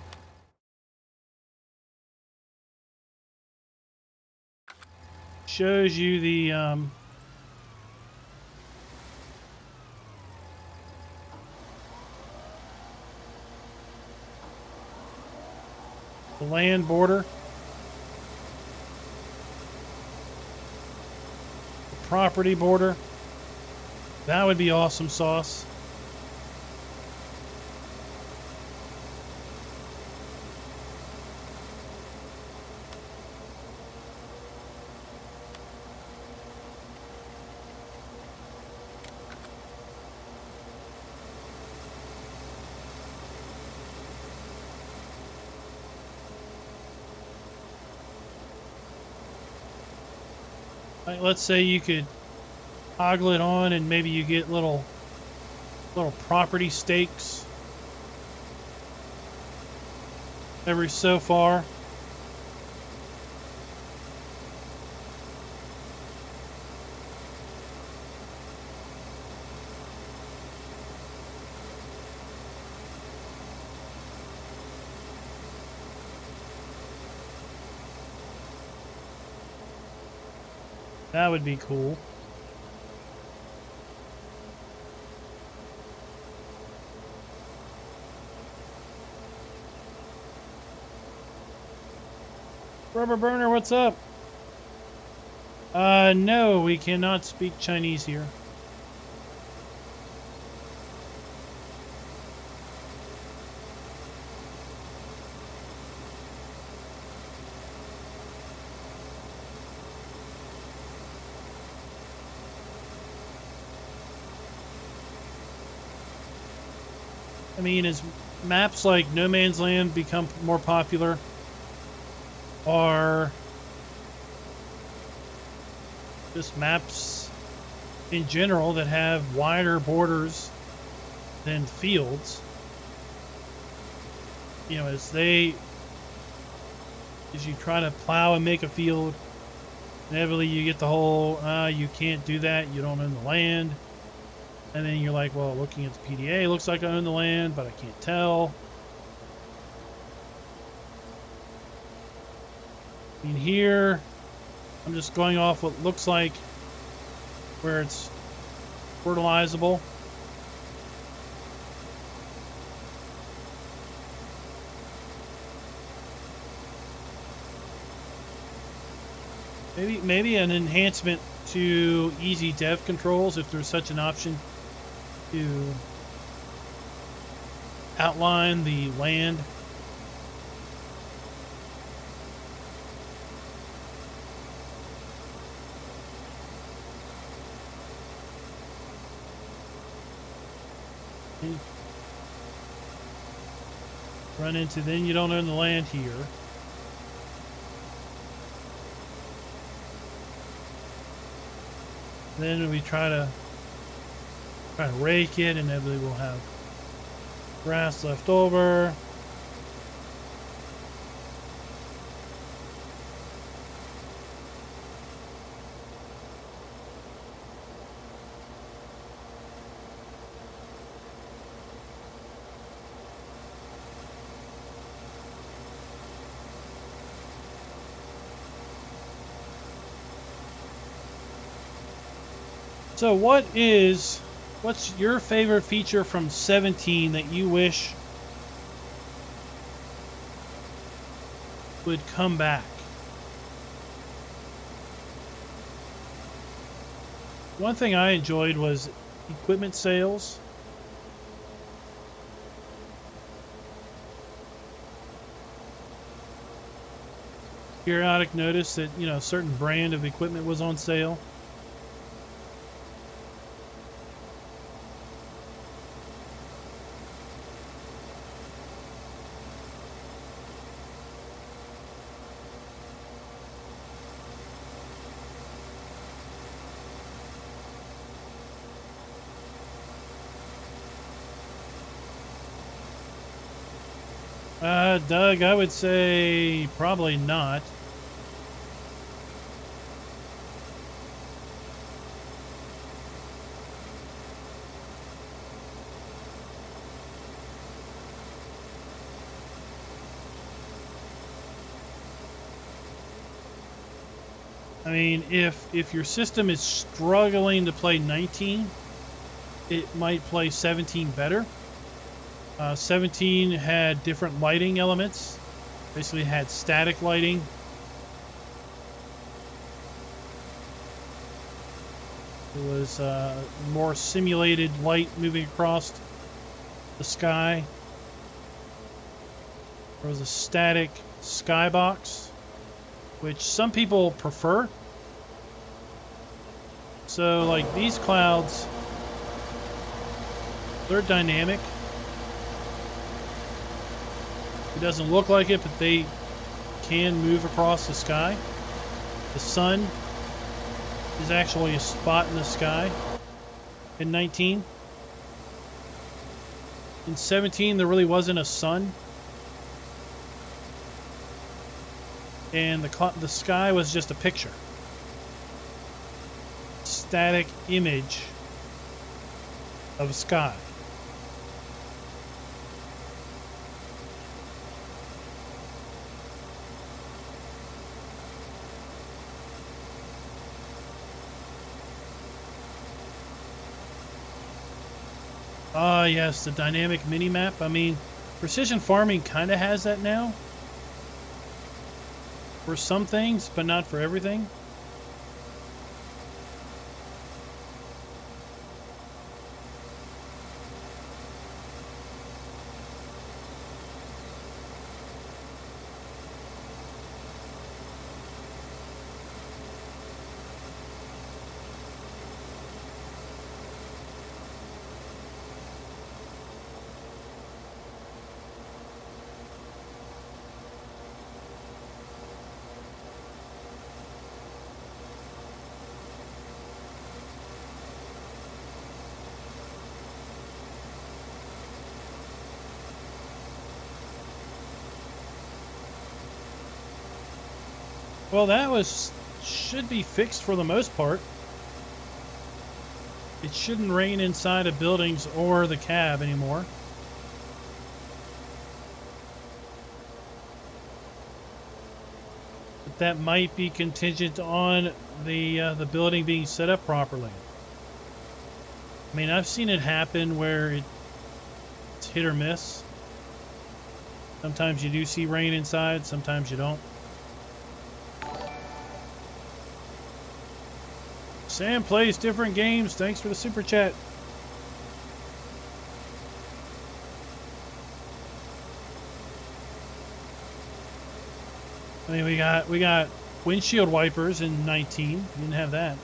the land border, the property border. That would be awesome sauce. Like, let's say you could toggle it on and maybe you get little property stakes every so far. That would be cool. Rubber burner, what's up? No, we cannot speak Chinese here. I mean, as maps like No Man's Land become more popular, or just maps in general that have wider borders than fields, you know, as you try to plow and make a field, inevitably you get the whole, you can't do that, you don't own the land. And then you're like, well, looking at the PDA, it looks like I own the land, but I can't tell. In here, I'm just going off what looks like where it's fertilizable. Maybe an enhancement to easy dev controls, if there's such an option, to outline the land. Run into, then you don't own the land here. Then we try to rake it, and then we'll have grass left over. So what's your favorite feature from 17 that you wish would come back? One thing I enjoyed was equipment sales. Periodic notice that, you know, a certain brand of equipment was on sale. Doug, I would say probably not. I mean, if your system is struggling to play 19, it might play 17 better. 17 had different lighting elements. Basically had static lighting. It was more simulated light moving across the sky. There was a static skybox, which some people prefer. So like these clouds, they're dynamic. It doesn't look like it, but they can move across the sky. The sun is actually a spot in the sky in 19. In 17, there really wasn't a sun. And the sky was just a picture. Static image of a sky. Ah, yes, the dynamic mini-map. I mean, precision farming kind of has that now. For some things, but not for everything. Well, that should be fixed for the most part. It shouldn't rain inside of buildings or the cab anymore. But that might be contingent on the building being set up properly. I mean, I've seen it happen where it's hit or miss. Sometimes you do see rain inside, sometimes you don't. Sam plays different games. Thanks for the super chat. I mean, we got windshield wipers in 19. We didn't have that.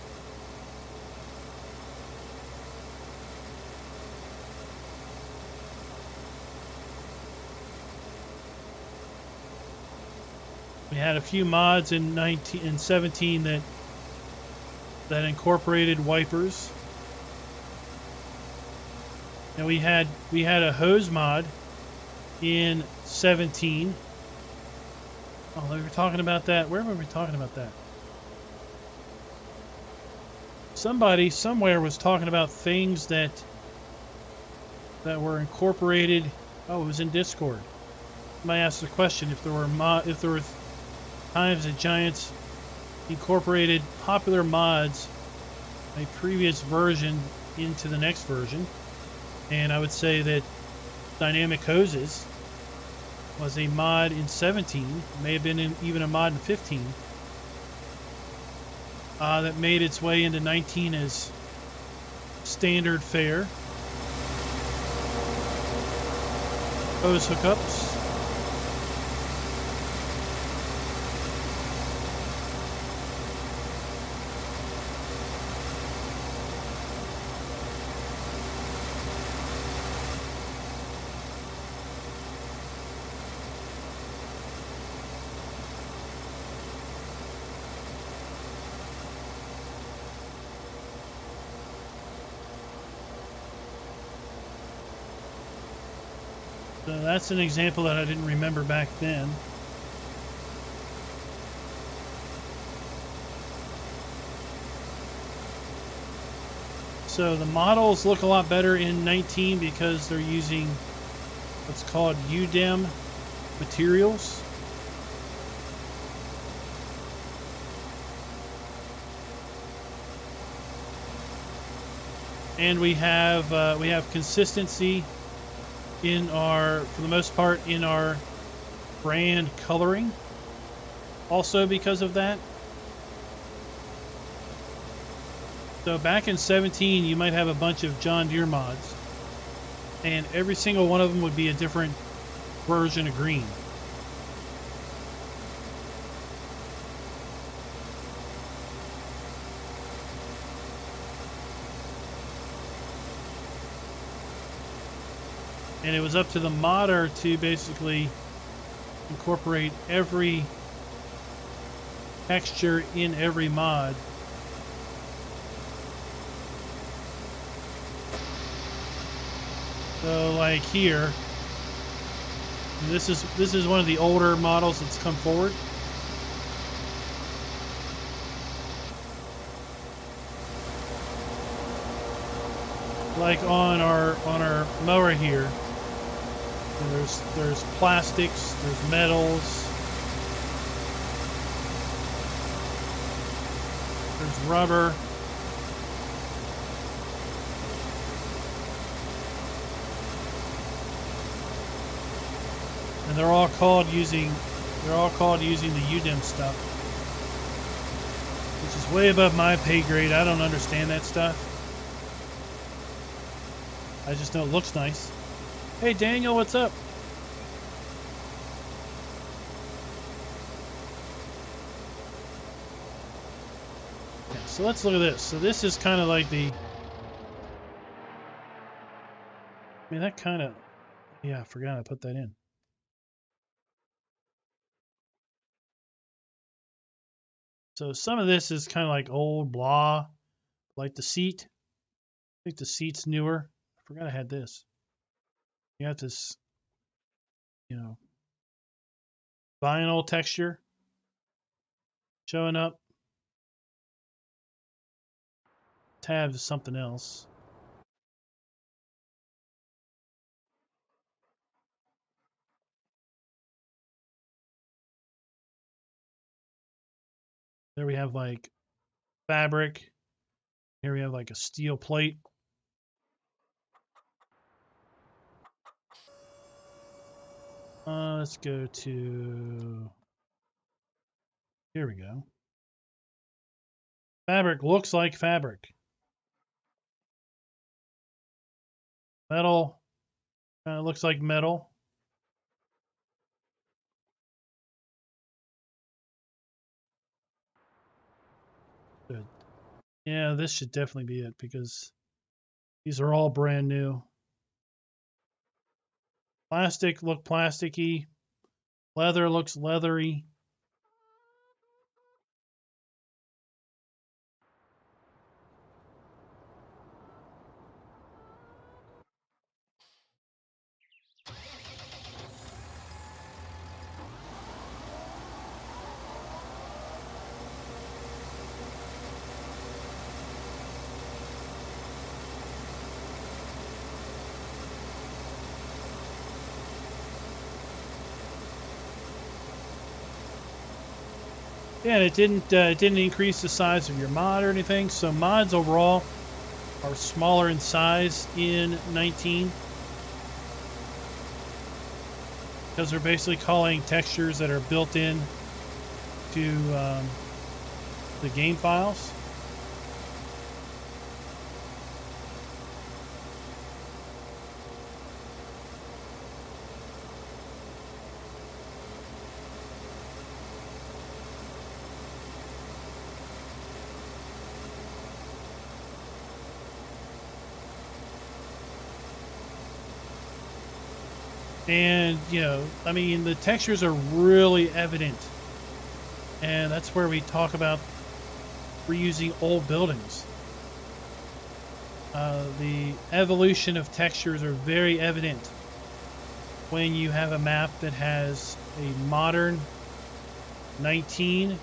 We had a few mods in 19 and 17 that incorporated wipers. And we had a hose mod in 17. Oh, we were talking about that. Where were we talking about that? Somebody somewhere was talking about things that were incorporated. Oh, it was in Discord. Somebody asked the question if there were times that Giants incorporated popular mods a previous version into the next version. And I would say that Dynamic Hoses was a mod in 17, may have been even a mod in 15, that made its way into 19 as standard fare. Hose hookups. So that's an example that I didn't remember back then. So the models look a lot better in 19 because they're using what's called UDEM materials. And we have consistency in our, for the most part, in our brand coloring. Also because of that. So back in 17, you might have a bunch of John Deere mods, and every single one of them would be a different version of green. And it was up to the modder to basically incorporate every texture in every mod. So like here, this is one of the older models that's come forward. Like on our mower here, there's plastics, there's metals, there's rubber. And they're all called using the UDEM stuff, which is way above my pay grade. I don't understand that stuff. I just know it looks nice. Hey Daniel, what's up? Yeah, so let's look at this. So this is kind of like the, I mean, that kind of, yeah, I forgot I put that in. So some of this is kind of like old blah, like the seat. I think the seat's newer. I forgot I had this. You have this, you know, vinyl texture showing up. Tabs is something else. There we have like fabric. Here we have like a steel plate. Let's go to, here we go. Fabric looks like fabric. Metal kind of looks like metal. Good. Yeah, this should definitely be it because these are all brand new. Plastic look plasticky. Leather looks leathery. Yeah, and it didn't increase the size of your mod or anything. So mods overall are smaller in size in 19 because they're basically calling textures that are built in to the game files. And, you know, I mean, the textures are really evident. And that's where we talk about reusing old buildings. The evolution of textures are very evident when you have a map that has a modern 19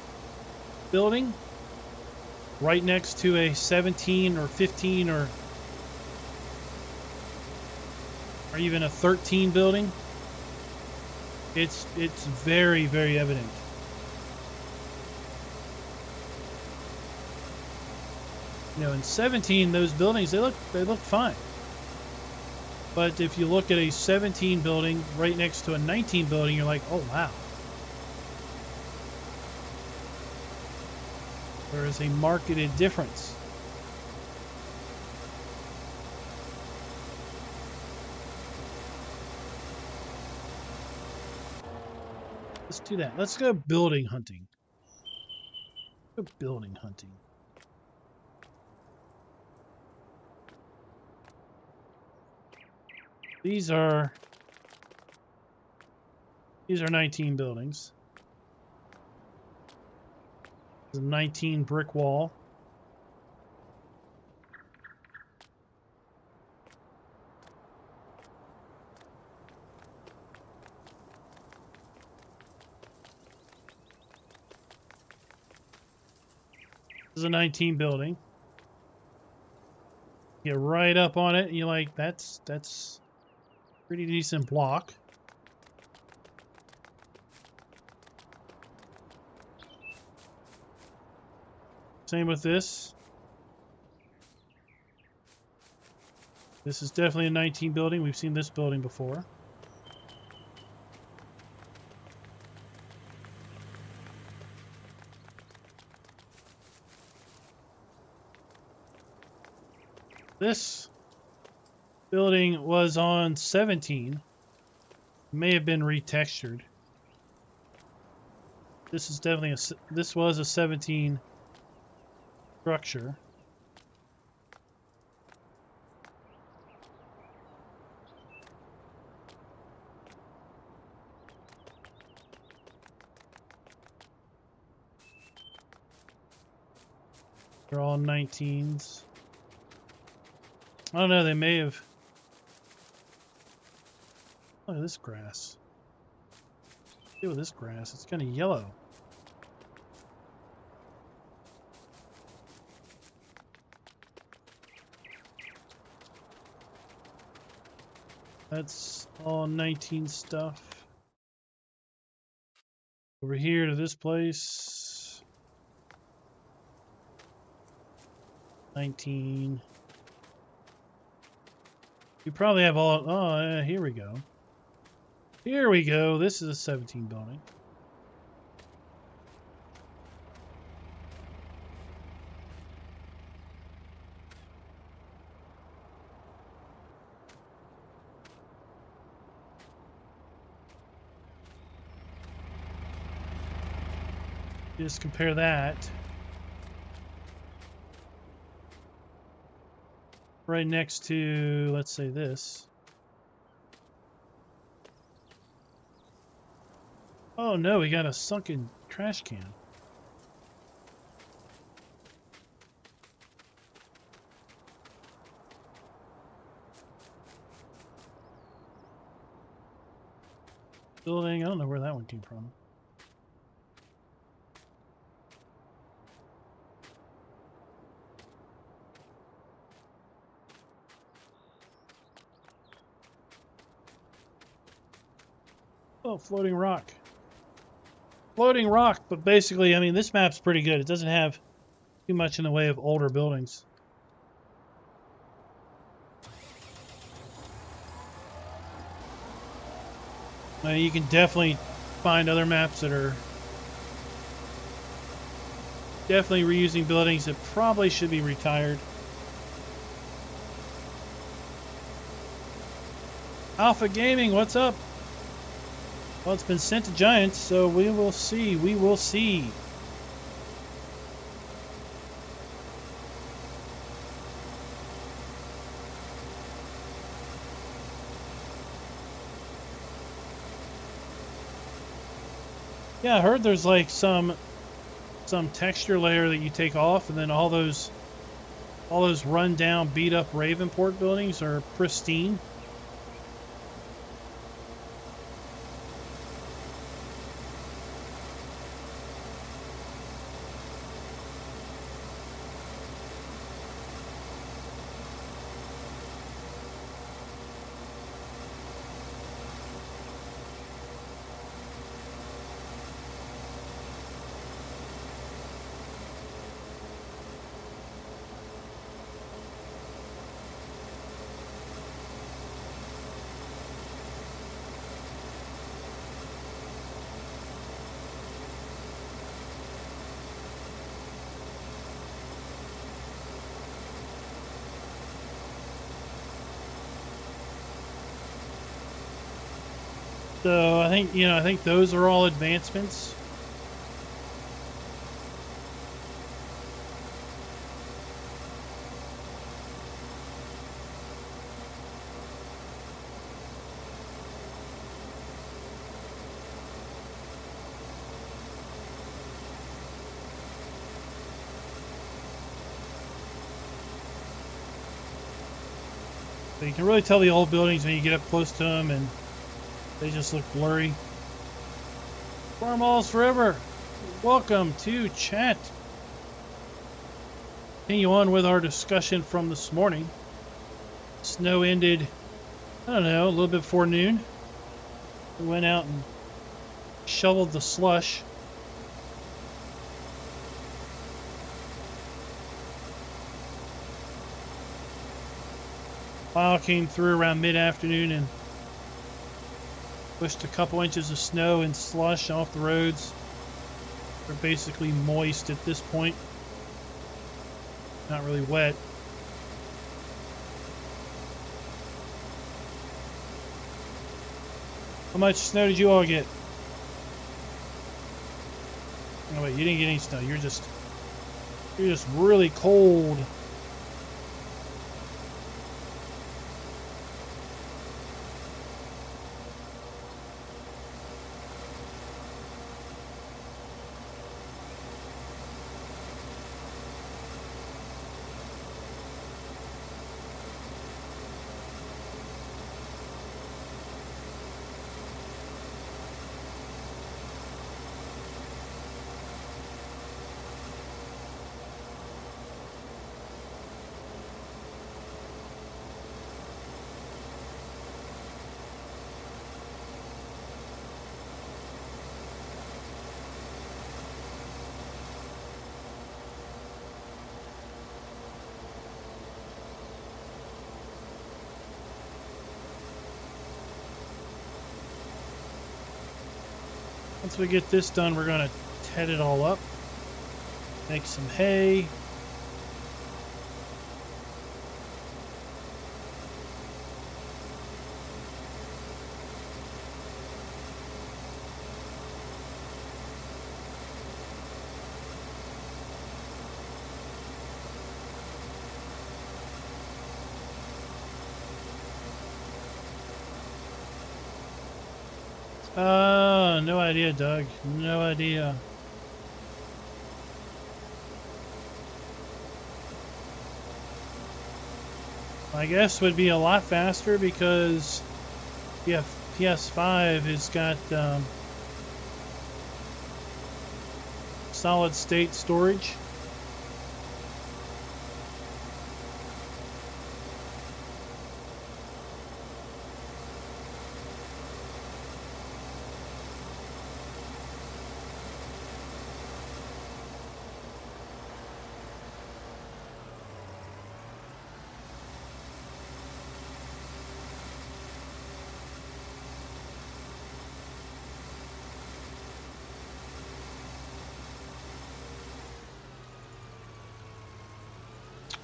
building right next to a 17 or 15 or even a 13 building. It's very, very evident. You know, in 17, those buildings, they look fine. But if you look at a 17 building right next to a 19 building, you're like, oh wow. There is a marked difference. Let's do that. Let's go building hunting. Let's go building hunting. These are 19 buildings. There's a 19 brick wall. This is a 19 building. Get right up on it, and you're like, that's pretty decent block. Same with this. This is definitely a 19 building. We've seen this building before. This building was on 17. May have been retextured. This is definitely this was a 17 structure. They're all 19s. I don't know, they may have... Look at this grass. Deal with this grass, it's kind of yellow. That's all 19 stuff. Over here to this place. 19. You probably have all... Oh, here we go. Here we go. This is a 17 building. Just compare that. Right next to, let's say, this. Oh no, we got a sunken trash can. Building, I don't know where that one came from. Oh, floating rock. floating rock, but basically, I mean, this map's pretty good. It doesn't have too much in the way of older buildings. You can definitely find other maps that are definitely reusing buildings that probably should be retired. Alpha Gaming, what's up? Well, it's been sent to Giants, so we will see. We will see. Yeah, I heard there's like some texture layer that you take off, and then all those run down, beat up Ravenport buildings are pristine. So I think those are all advancements. So you can really tell the old buildings when you get up close to them, and they just look blurry. Farm Alls Forever, welcome to chat. Continue on with our discussion from this morning. Snow ended, I don't know, a little bit before noon. We went out and shoveled the slush. Plow came through around mid-afternoon and pushed a couple inches of snow and slush off the roads. They're basically moist at this point. Not really wet. How much snow did you all get? Oh wait, you didn't get any snow. You're just really cold. Once we get this done, we're going to ted it all up, make some hay. No idea, Doug. No idea. My guess would be a lot faster because PS5 has got solid state storage.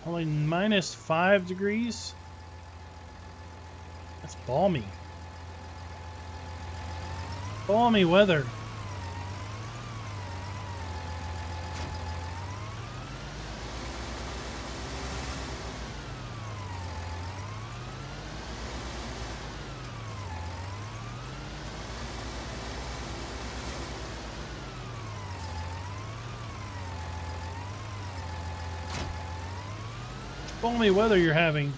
Only -5 degrees. That's balmy. Balmy weather. Balmy weather you're having.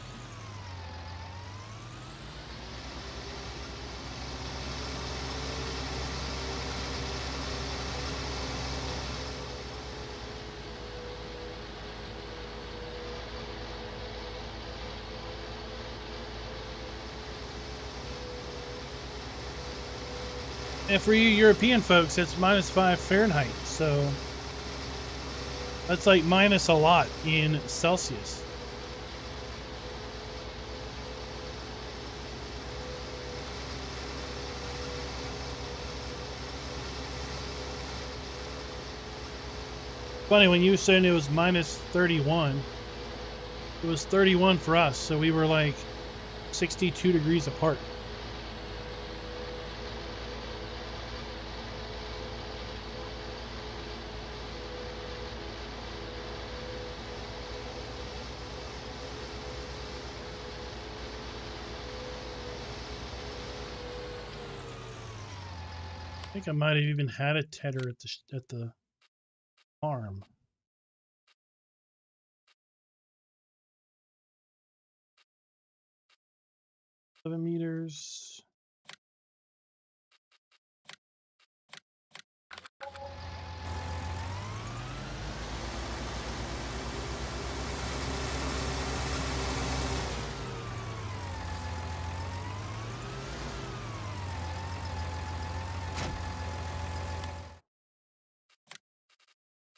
And for you European folks, it's -5 Fahrenheit, so that's like minus a lot in Celsius. Funny, when you were saying it was -31, it was 31 for us, so we were like 62 degrees apart. I think I might have even had a tedder at the farm. Seven meters.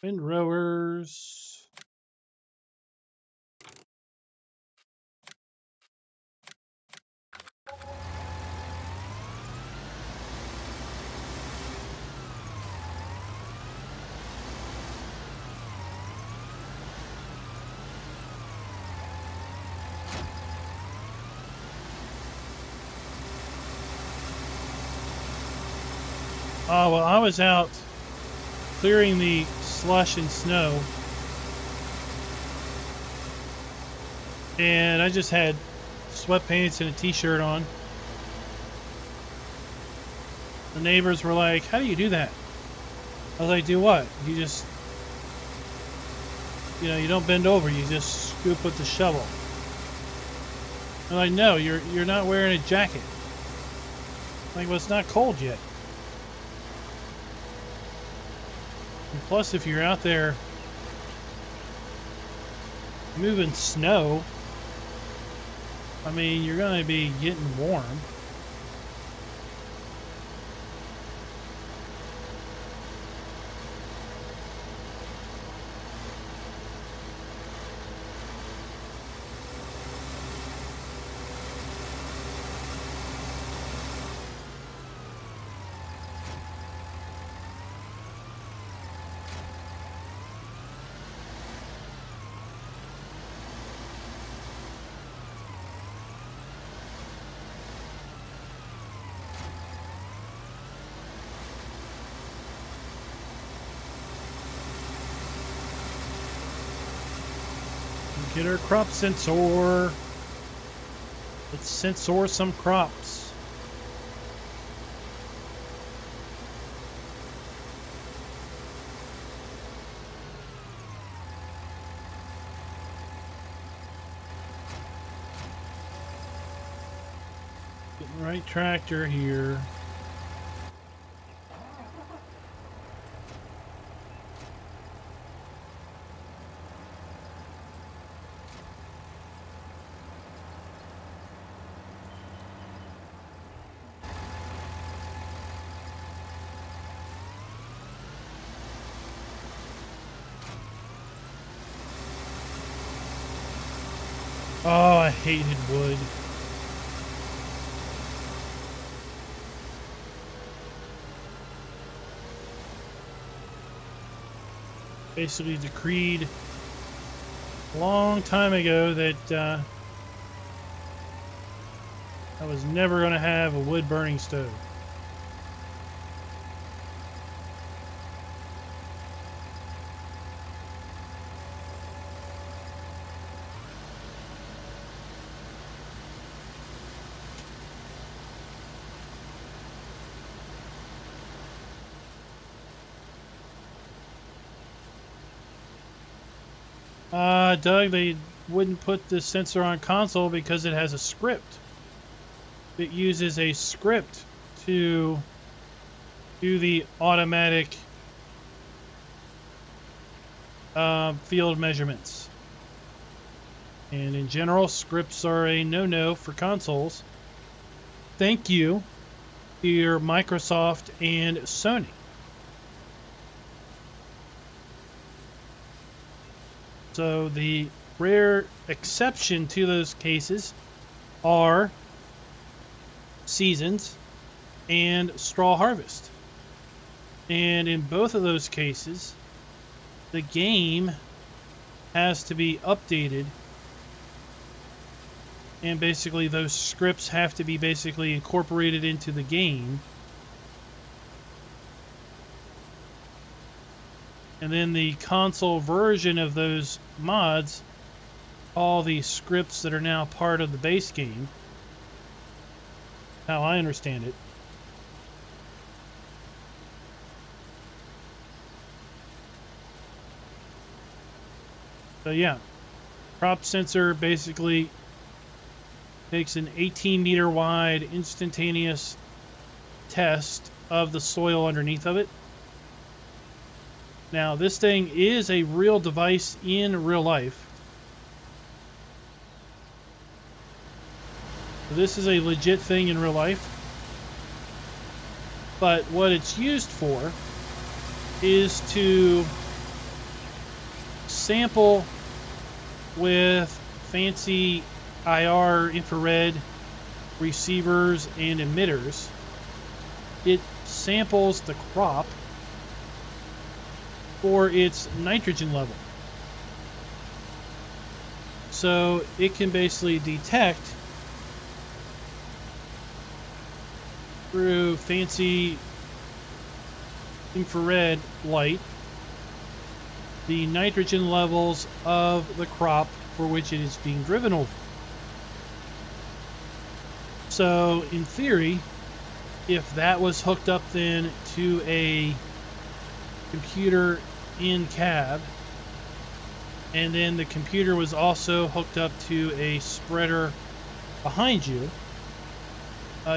Windrowers. Oh, well, I was out clearing the slush and snow, and I just had sweatpants and a t-shirt on. The neighbors were like, "How do you do that?" I was like, "Do what? You just, you don't bend over, you just scoop with the shovel." I'm like, "No, you're not wearing a jacket." I'm like, "Well, it's not cold yet." And plus, if you're out there moving snow, I mean, you're going to be getting warm. Get our crop sensor. Let's sensor some crops. Getting the right tractor here. Oh, I hated wood. Basically decreed a long time ago that I was never going to have a wood burning stove. Doug, they wouldn't put the sensor on console because it has a script. It uses a script to do the automatic field measurements. And in general, scripts are a no-no for consoles. Thank you to your Microsoft and Sony. So the rare exception to those cases are seasons and straw harvest. And in both of those cases, the game has to be updated, and basically those scripts have to be basically incorporated into the game. And then the console version of those mods, all the scripts that are now part of the base game, how I understand it. So yeah, crop sensor basically takes an 18-meter wide instantaneous test of the soil underneath of it. Now, this thing is a real device in real life. So this is a legit thing in real life. But what it's used for is to sample with fancy IR infrared receivers and emitters. It samples the crop for its nitrogen level. So it can basically detect through fancy infrared light the nitrogen levels of the crop for which it is being driven over. So in theory, if that was hooked up then to a computer in cab, and then the computer was also hooked up to a spreader behind you,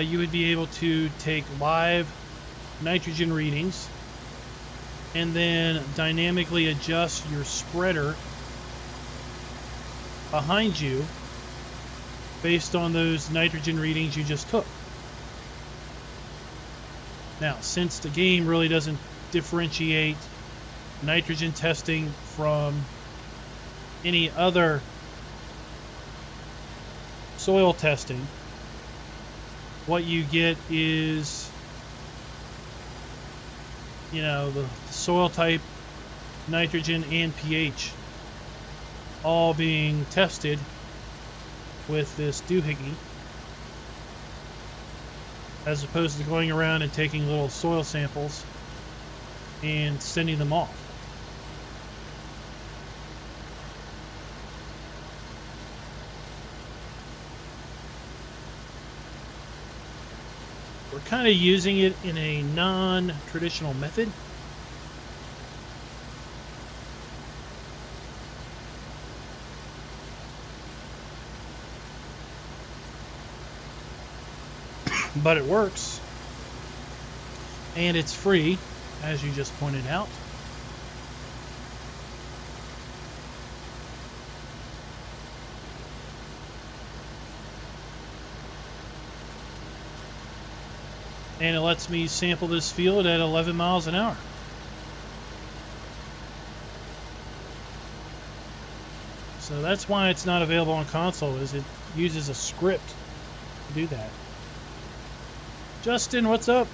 you would be able to take live nitrogen readings and then dynamically adjust your spreader behind you based on those nitrogen readings you just took. Now, since the game really doesn't differentiate nitrogen testing from any other soil testing, what you get is, you know, the soil type, nitrogen, and pH all being tested with this doohickey, as opposed to going around and taking little soil samples and sending them off. We're kind of using it in a non-traditional method. But it works. And it's free, as you just pointed out. And it lets me sample this field at 11 miles an hour. So that's why it's not available on console, is it uses a script to do that. Justin, what's up?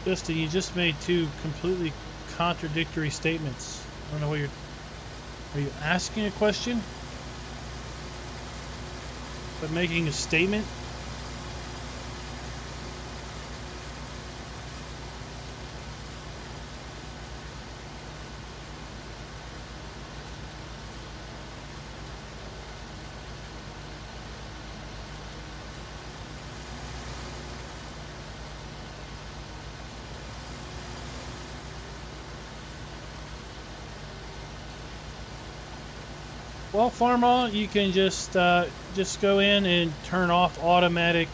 Justin, you just made two completely contradictory statements. I don't know what you're... Are you asking a question? But making a statement? Well, Farmyard, you can just go in and turn off automatic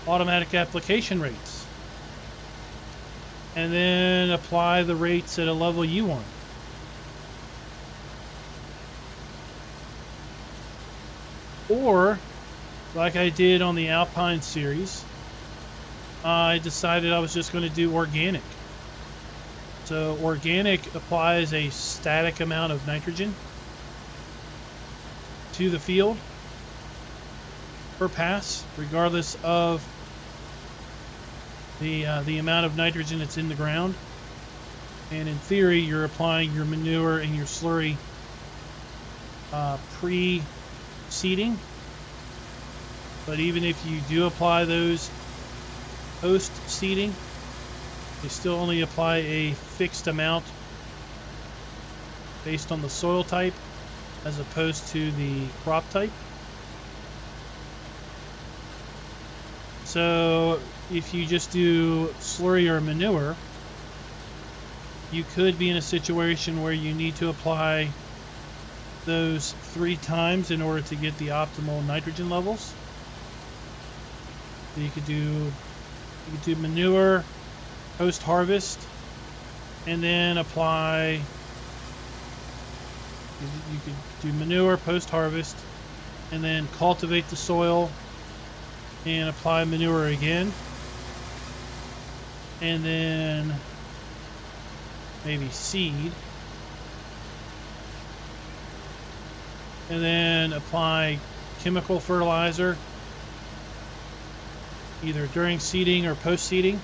application rates, and then apply the rates at a level you want. Or, like I did on the Alpine series, I decided I was just going to do organic. So organic applies a static amount of nitrogen to the field per pass, regardless of the amount of nitrogen that's in the ground. And in theory, you're applying your manure and your slurry pre-seeding. But even if you do apply those post-seeding, you still only apply a fixed amount based on the soil type as opposed to the crop type. So if you just do slurry or manure, you could be in a situation where you need to apply those 3 times in order to get the optimal nitrogen levels. So you could do manure post-harvest, and then apply, you could do manure post-harvest, and then cultivate the soil and apply manure again, and then maybe seed, and then apply chemical fertilizer either during seeding or post-seeding.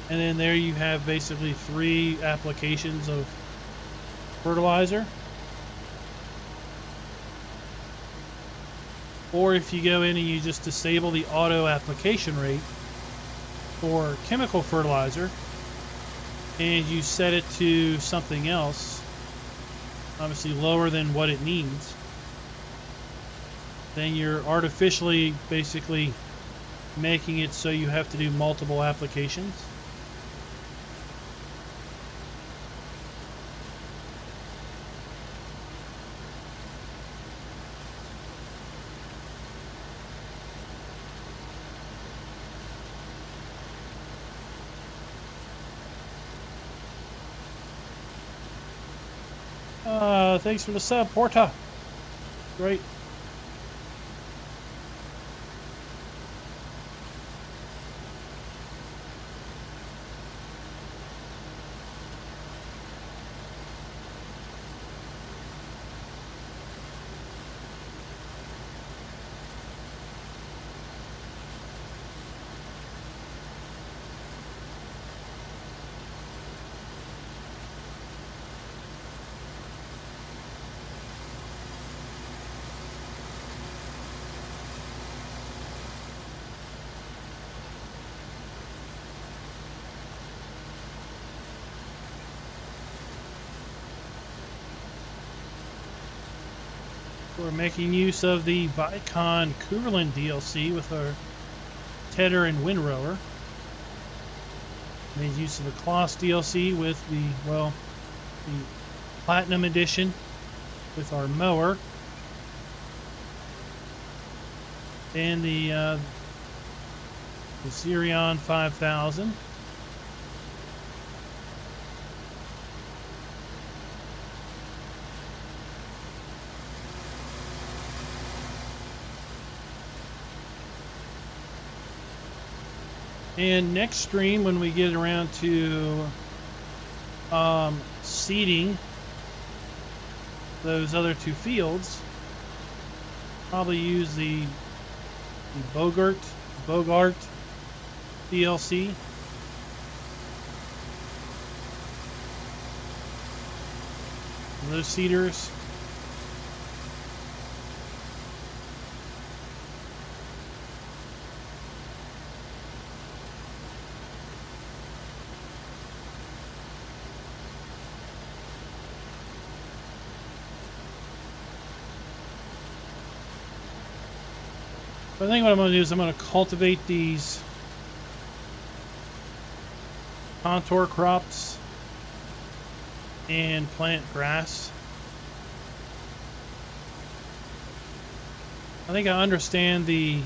And then there you have basically 3 applications of fertilizer. Or if you go in and you just disable the auto application rate for chemical fertilizer and you set it to something else, obviously lower than what it needs, then you're artificially basically making it so you have to do multiple applications. Thanks for the sub, Porta. Great. We're making use of the Vicon Cooverland DLC with our tedder and windrower. Made use of the Kloss DLC with the Platinum Edition with our mower. And the Xerion 5000. And next stream, when we get around to seeding those other 2 fields, probably use the Bogart DLC. And those seeders. I think what I'm going to do is I'm going to cultivate these contour crops and plant grass. I think I understand the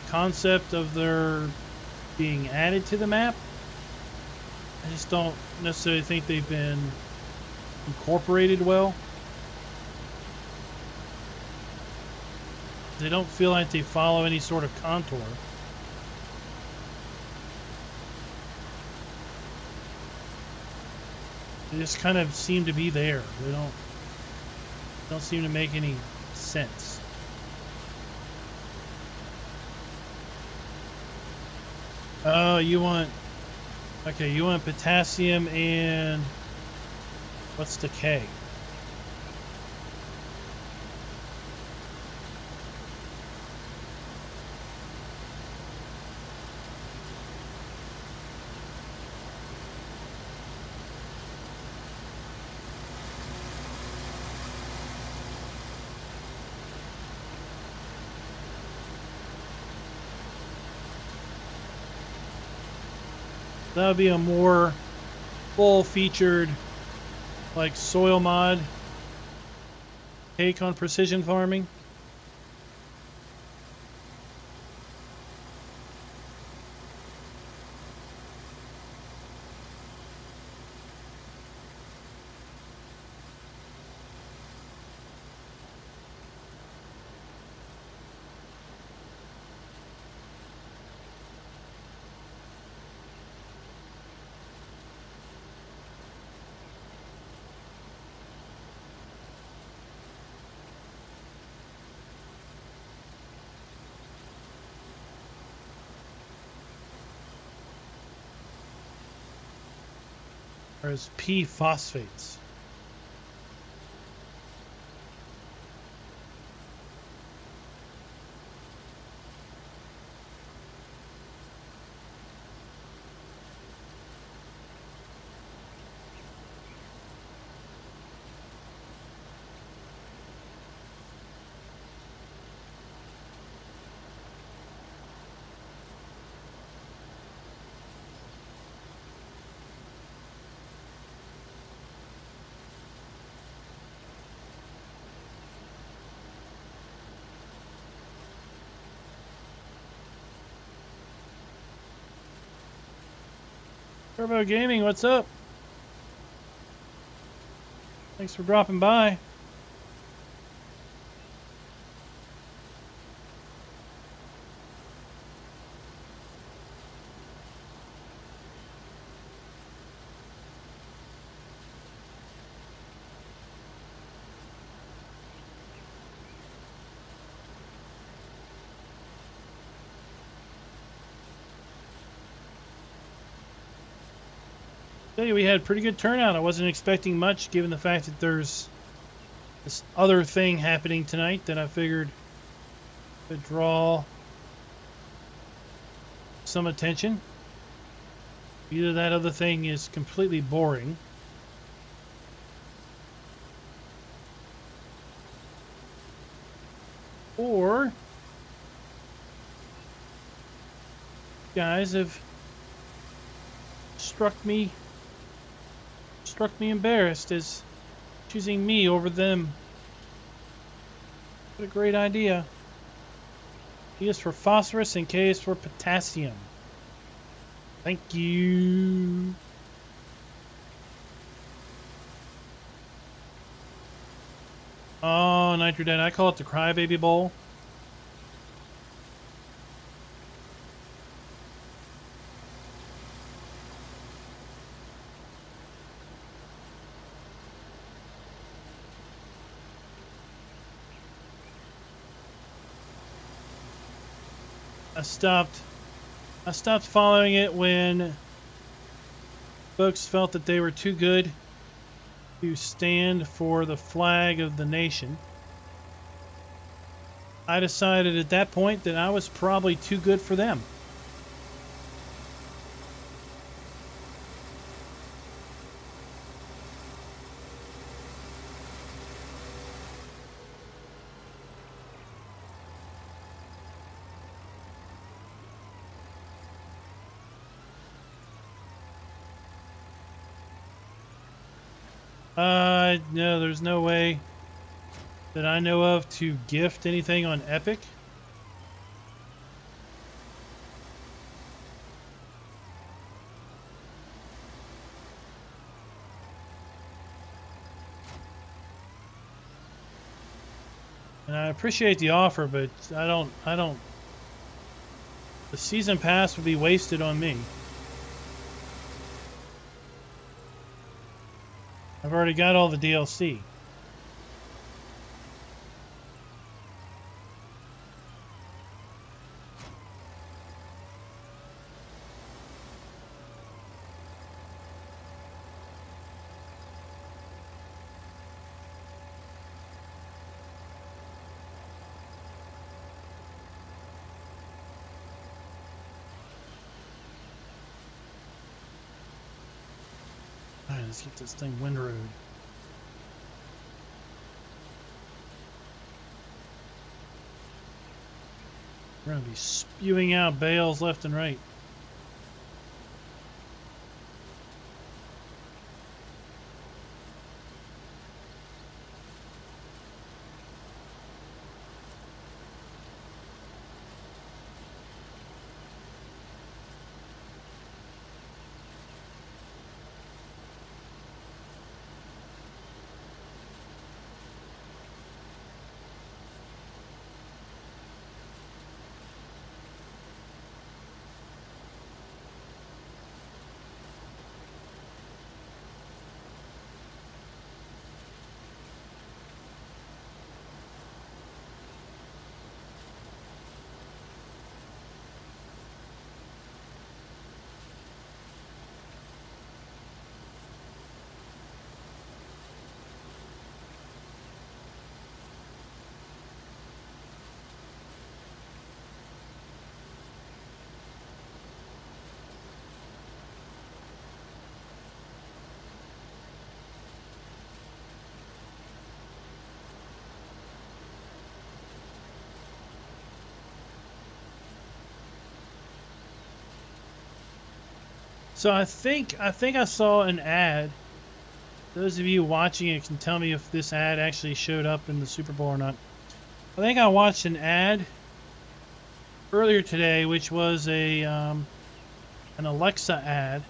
concept of their being added to the map. I just don't necessarily think they've been incorporated well. They don't feel like they follow any sort of contour. They just kind of seem to be there. They don't seem to make any sense. Oh, you want potassium and what's the K? That would be a more full-featured, like, soil mod take on precision farming. Or as P phosphates. Turbo Gaming, what's up? Thanks for dropping by. We had pretty good turnout. I wasn't expecting much given the fact that there's this other thing happening tonight that I figured would draw some attention. Either that other thing is completely boring, or guys have struck me embarrassed as choosing me over them. What a great idea. P is for phosphorus and K is for potassium. Thank you. Oh, Nitrodad, I call it the Crybaby Bowl. I stopped following it when folks felt that they were too good to stand for the flag of the nation. I decided at that point that I was probably too good for them. No, there's no way that I know of to gift anything on Epic. And I appreciate the offer, but I don't, the season pass would be wasted on me. I've already got all the DLC. Alright, let's get this thing windrowed. We're going to be spewing out bales left and right. So I think I saw an ad. Those of you watching it can tell me if this ad actually showed up in the Super Bowl or not. I think I watched an ad earlier today, which was an Alexa ad,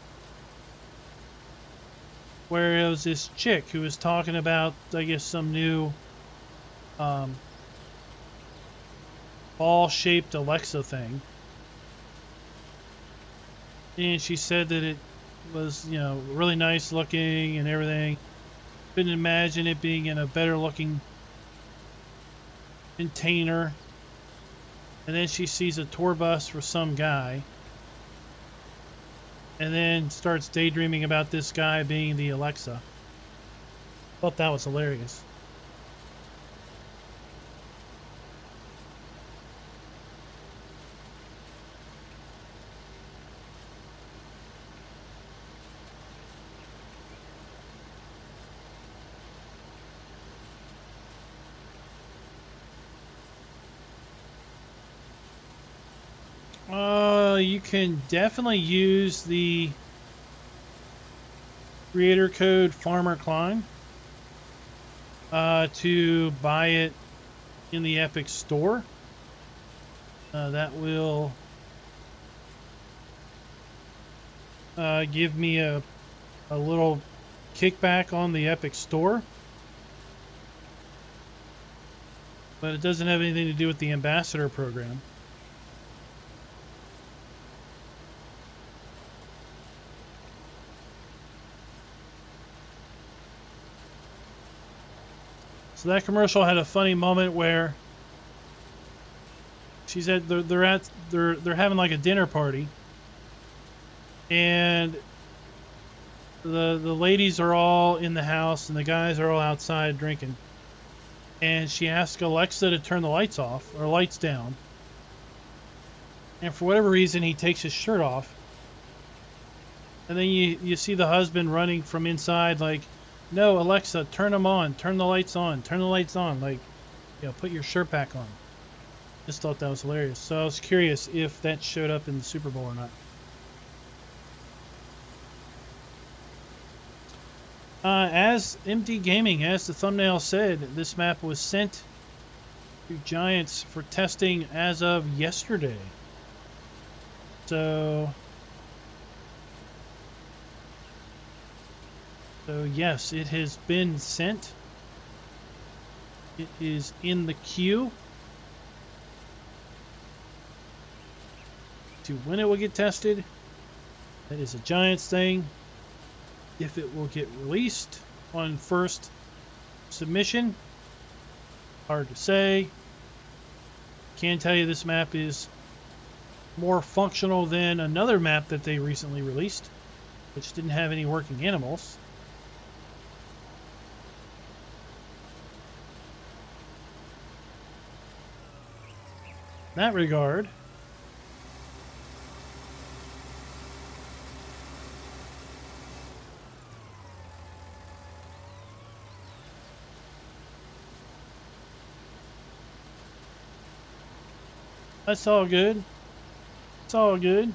where it was this chick who was talking about, I guess, some new ball-shaped Alexa thing. And she said that it was, you know, really nice looking and everything. Couldn't imagine it being in a better looking container. And then she sees a tour bus for some guy. And then starts daydreaming about this guy being the Alexa. Thought that was hilarious. You can definitely use the creator code Farmer Klein to buy it in the Epic Store. That will give me a little kickback on the Epic Store. But it doesn't have anything to do with the Ambassador program. So that commercial had a funny moment where She said they're having like a dinner party, and the ladies are all in the house and the guys are all outside drinking. And she asked Alexa to turn the lights off or lights down. And for whatever reason, he takes his shirt off. And then you see the husband running from inside like, no, Alexa, turn them on. Turn the lights on. Turn the lights on. Like, put your shirt back on. Just thought that was hilarious. So I was curious if that showed up in the Super Bowl or not. As MD Gaming, as the thumbnail said, this map was sent to Giants for testing as of yesterday. So yes, it has been sent. It is in the queue to when it will get tested. That is a Giants thing. If it will get released on first submission, hard to say. Can tell you this map is more functional than another map that they recently released, which didn't have any working animals. In that regard, that's all good. It's all good.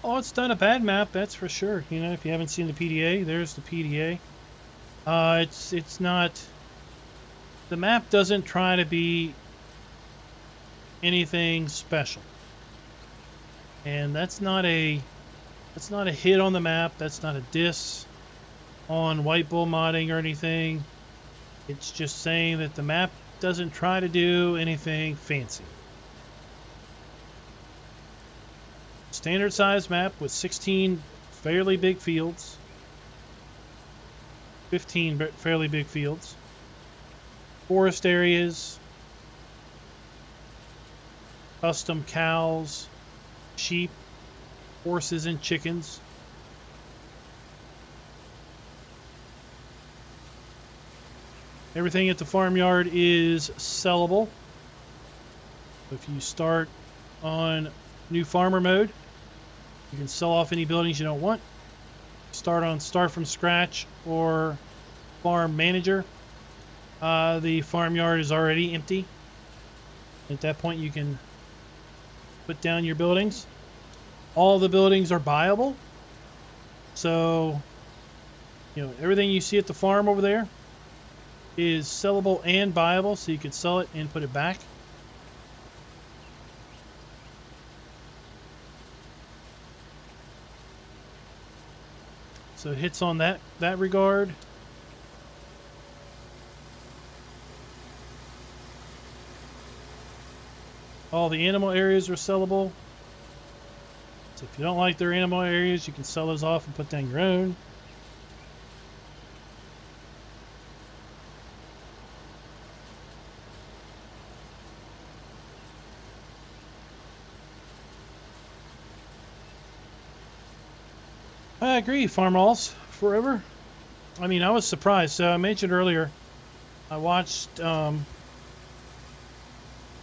Oh, it's not a bad map, that's for sure. If you haven't seen the PDA, there's the PDA. It's not. The map doesn't try to be anything special, and that's not a hit on the map. That's not a diss on WhiteBull Modding or anything. It's just saying that the map doesn't try to do anything fancy. Standard size map with 16 fairly big fields, 15 fairly big fields, forest areas, custom cows, sheep, horses, and chickens. Everything at the farmyard is sellable. If you start on new farmer mode, you can sell off any buildings you don't want. Start from scratch or farm manager. The farmyard is already empty. At that point, you can put down your buildings. All the buildings are buyable. So, everything you see at the farm over there is sellable and buyable, so you could sell it and put it back. So it hits on that regard. All the animal areas are sellable. So if you don't like their animal areas, you can sell those off and put down your own. I agree, farm alls forever. I mean, I was surprised. So I mentioned earlier, I watched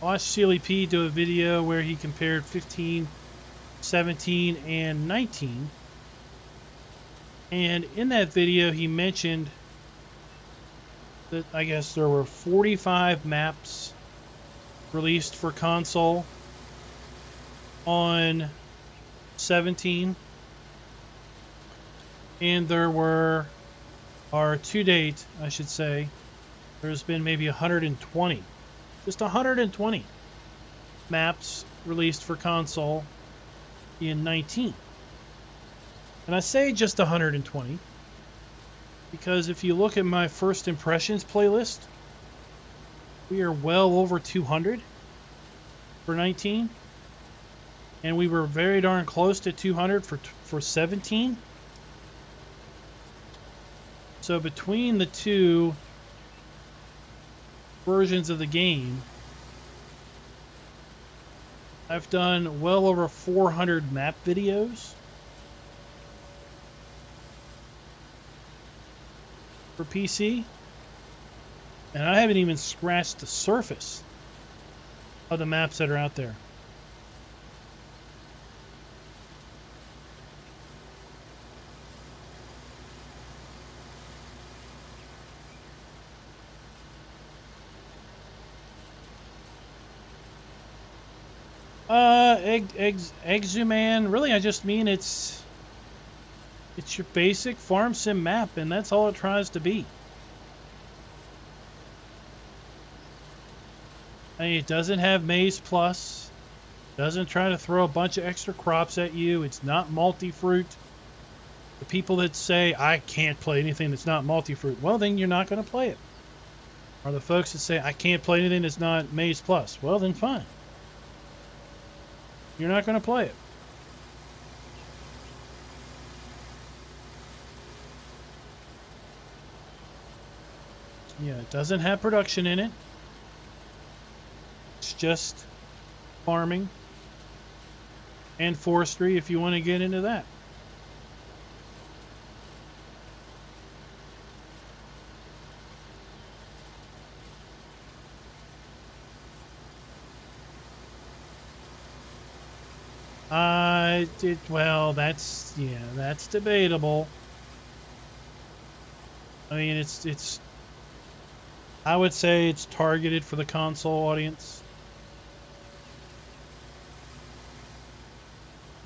CLEP do a video where he compared 15, 17, and 19. And in that video, he mentioned that I guess there were 45 maps released for console on 17. And there were, or to date, I should say, there's been maybe 120, just 120 maps released for console in 19. And I say just 120 because if you look at my first impressions playlist, we are well over 200 for 19. And we were very darn close to 200 for 17. So between the two versions of the game, I've done well over 400 map videos for PC, and I haven't even scratched the surface of the maps that are out there. Exuman, really I just mean it's your basic farm sim map, and that's all it tries to be. I mean, it doesn't have Maize Plus, doesn't try to throw a bunch of extra crops at you, it's not multi-fruit. The people that say, I can't play anything that's not multi-fruit, well then you're not going to play it. Or the folks that say, I can't play anything that's not Maize Plus, well then fine. You're not going to play it. Yeah, it doesn't have production in it. It's just farming and forestry if you want to get into that. Well, that's debatable. I mean, it's I would say it's targeted for the console audience.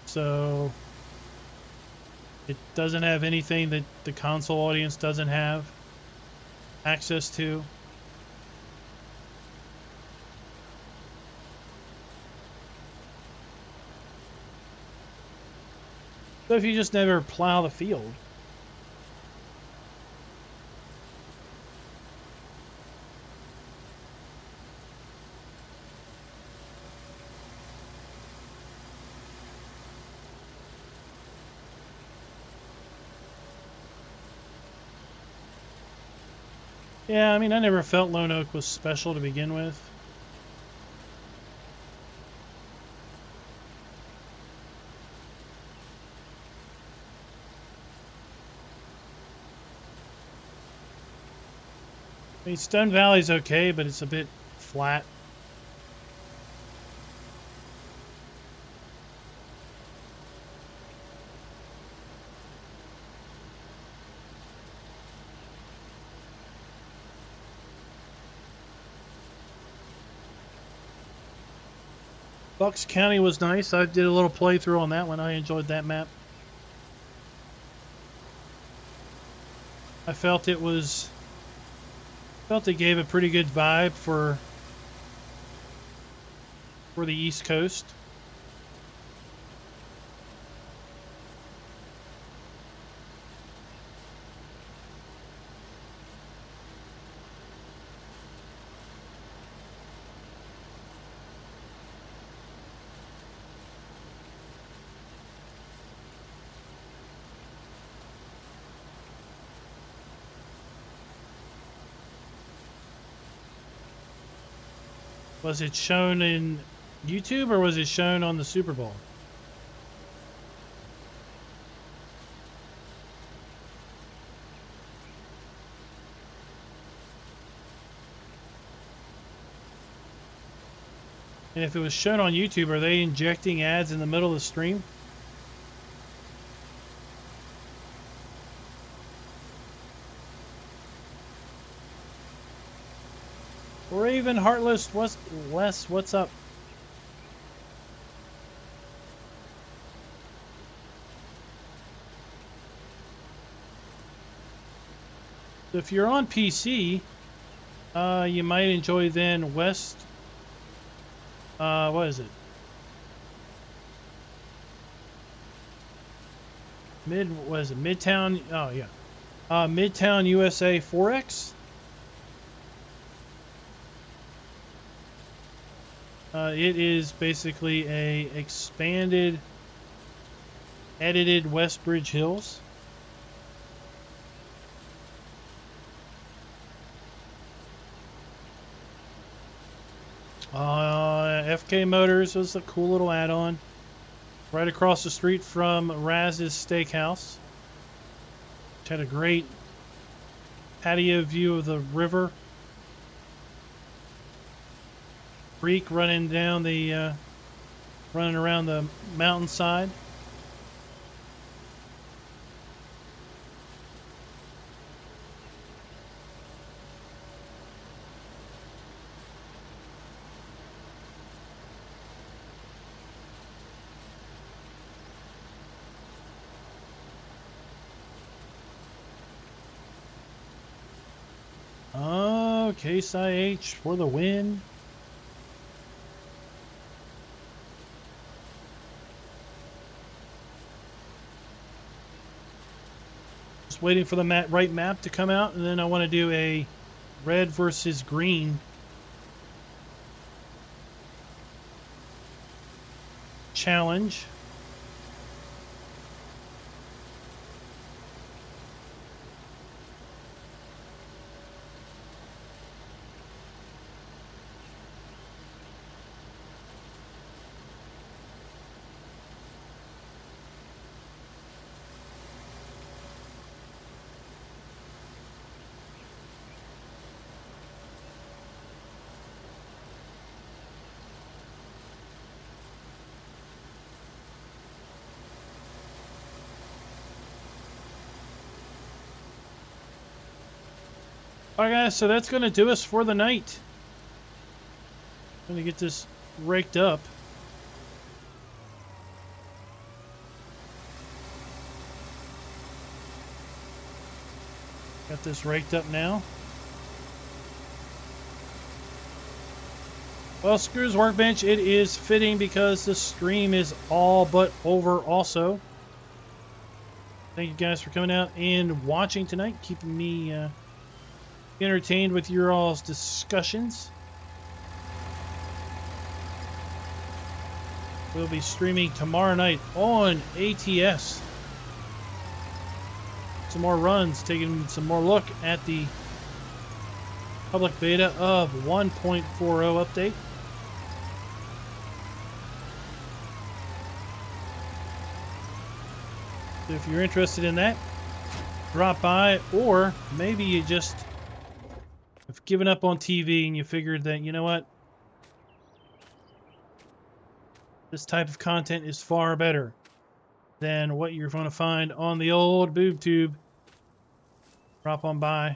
So it doesn't have anything that the console audience doesn't have access to. So if you just never plow the field, yeah, I mean, I never felt Lone Oak was special to begin with. I mean, Stone Valley's okay, but it's a bit flat. Bucks County was nice. I did a little playthrough on that one. I enjoyed that map. I felt it gave a pretty good vibe for the East Coast. Was it shown in YouTube or was it shown on the Super Bowl? And if it was shown on YouTube, are they injecting ads in the middle of the stream? Raven Heartless, what's up? If you're on PC, you might enjoy then West. What is it? What is it? Midtown. Oh yeah. Midtown USA Forex. It is basically a expanded, edited Westbridge Hills. FK Motors was a cool little add-on. Right across the street from Raz's Steakhouse. Which had a great patio view of the river. Creek running down the, running around the mountainside. Oh, Case IH for the win. Just waiting for the right map to come out, and then I want to do a red versus green challenge. Alright guys, so that's going to do us for the night. I'm going to get this raked up. Got this raked up now. Well, Screw's Workbench, it is fitting because the stream is all but over also. Thank you guys for coming out and watching tonight, keeping me entertained with your all's discussions. We'll be streaming tomorrow night on ATS. Some more runs, taking some more look at the public beta of 1.40 update. So if you're interested in that, drop by, or maybe you just have given up on TV and you figured that, you know what, this type of content is far better than what you're going to find on the old boob tube. Drop on by.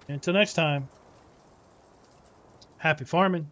Until next time, happy farming.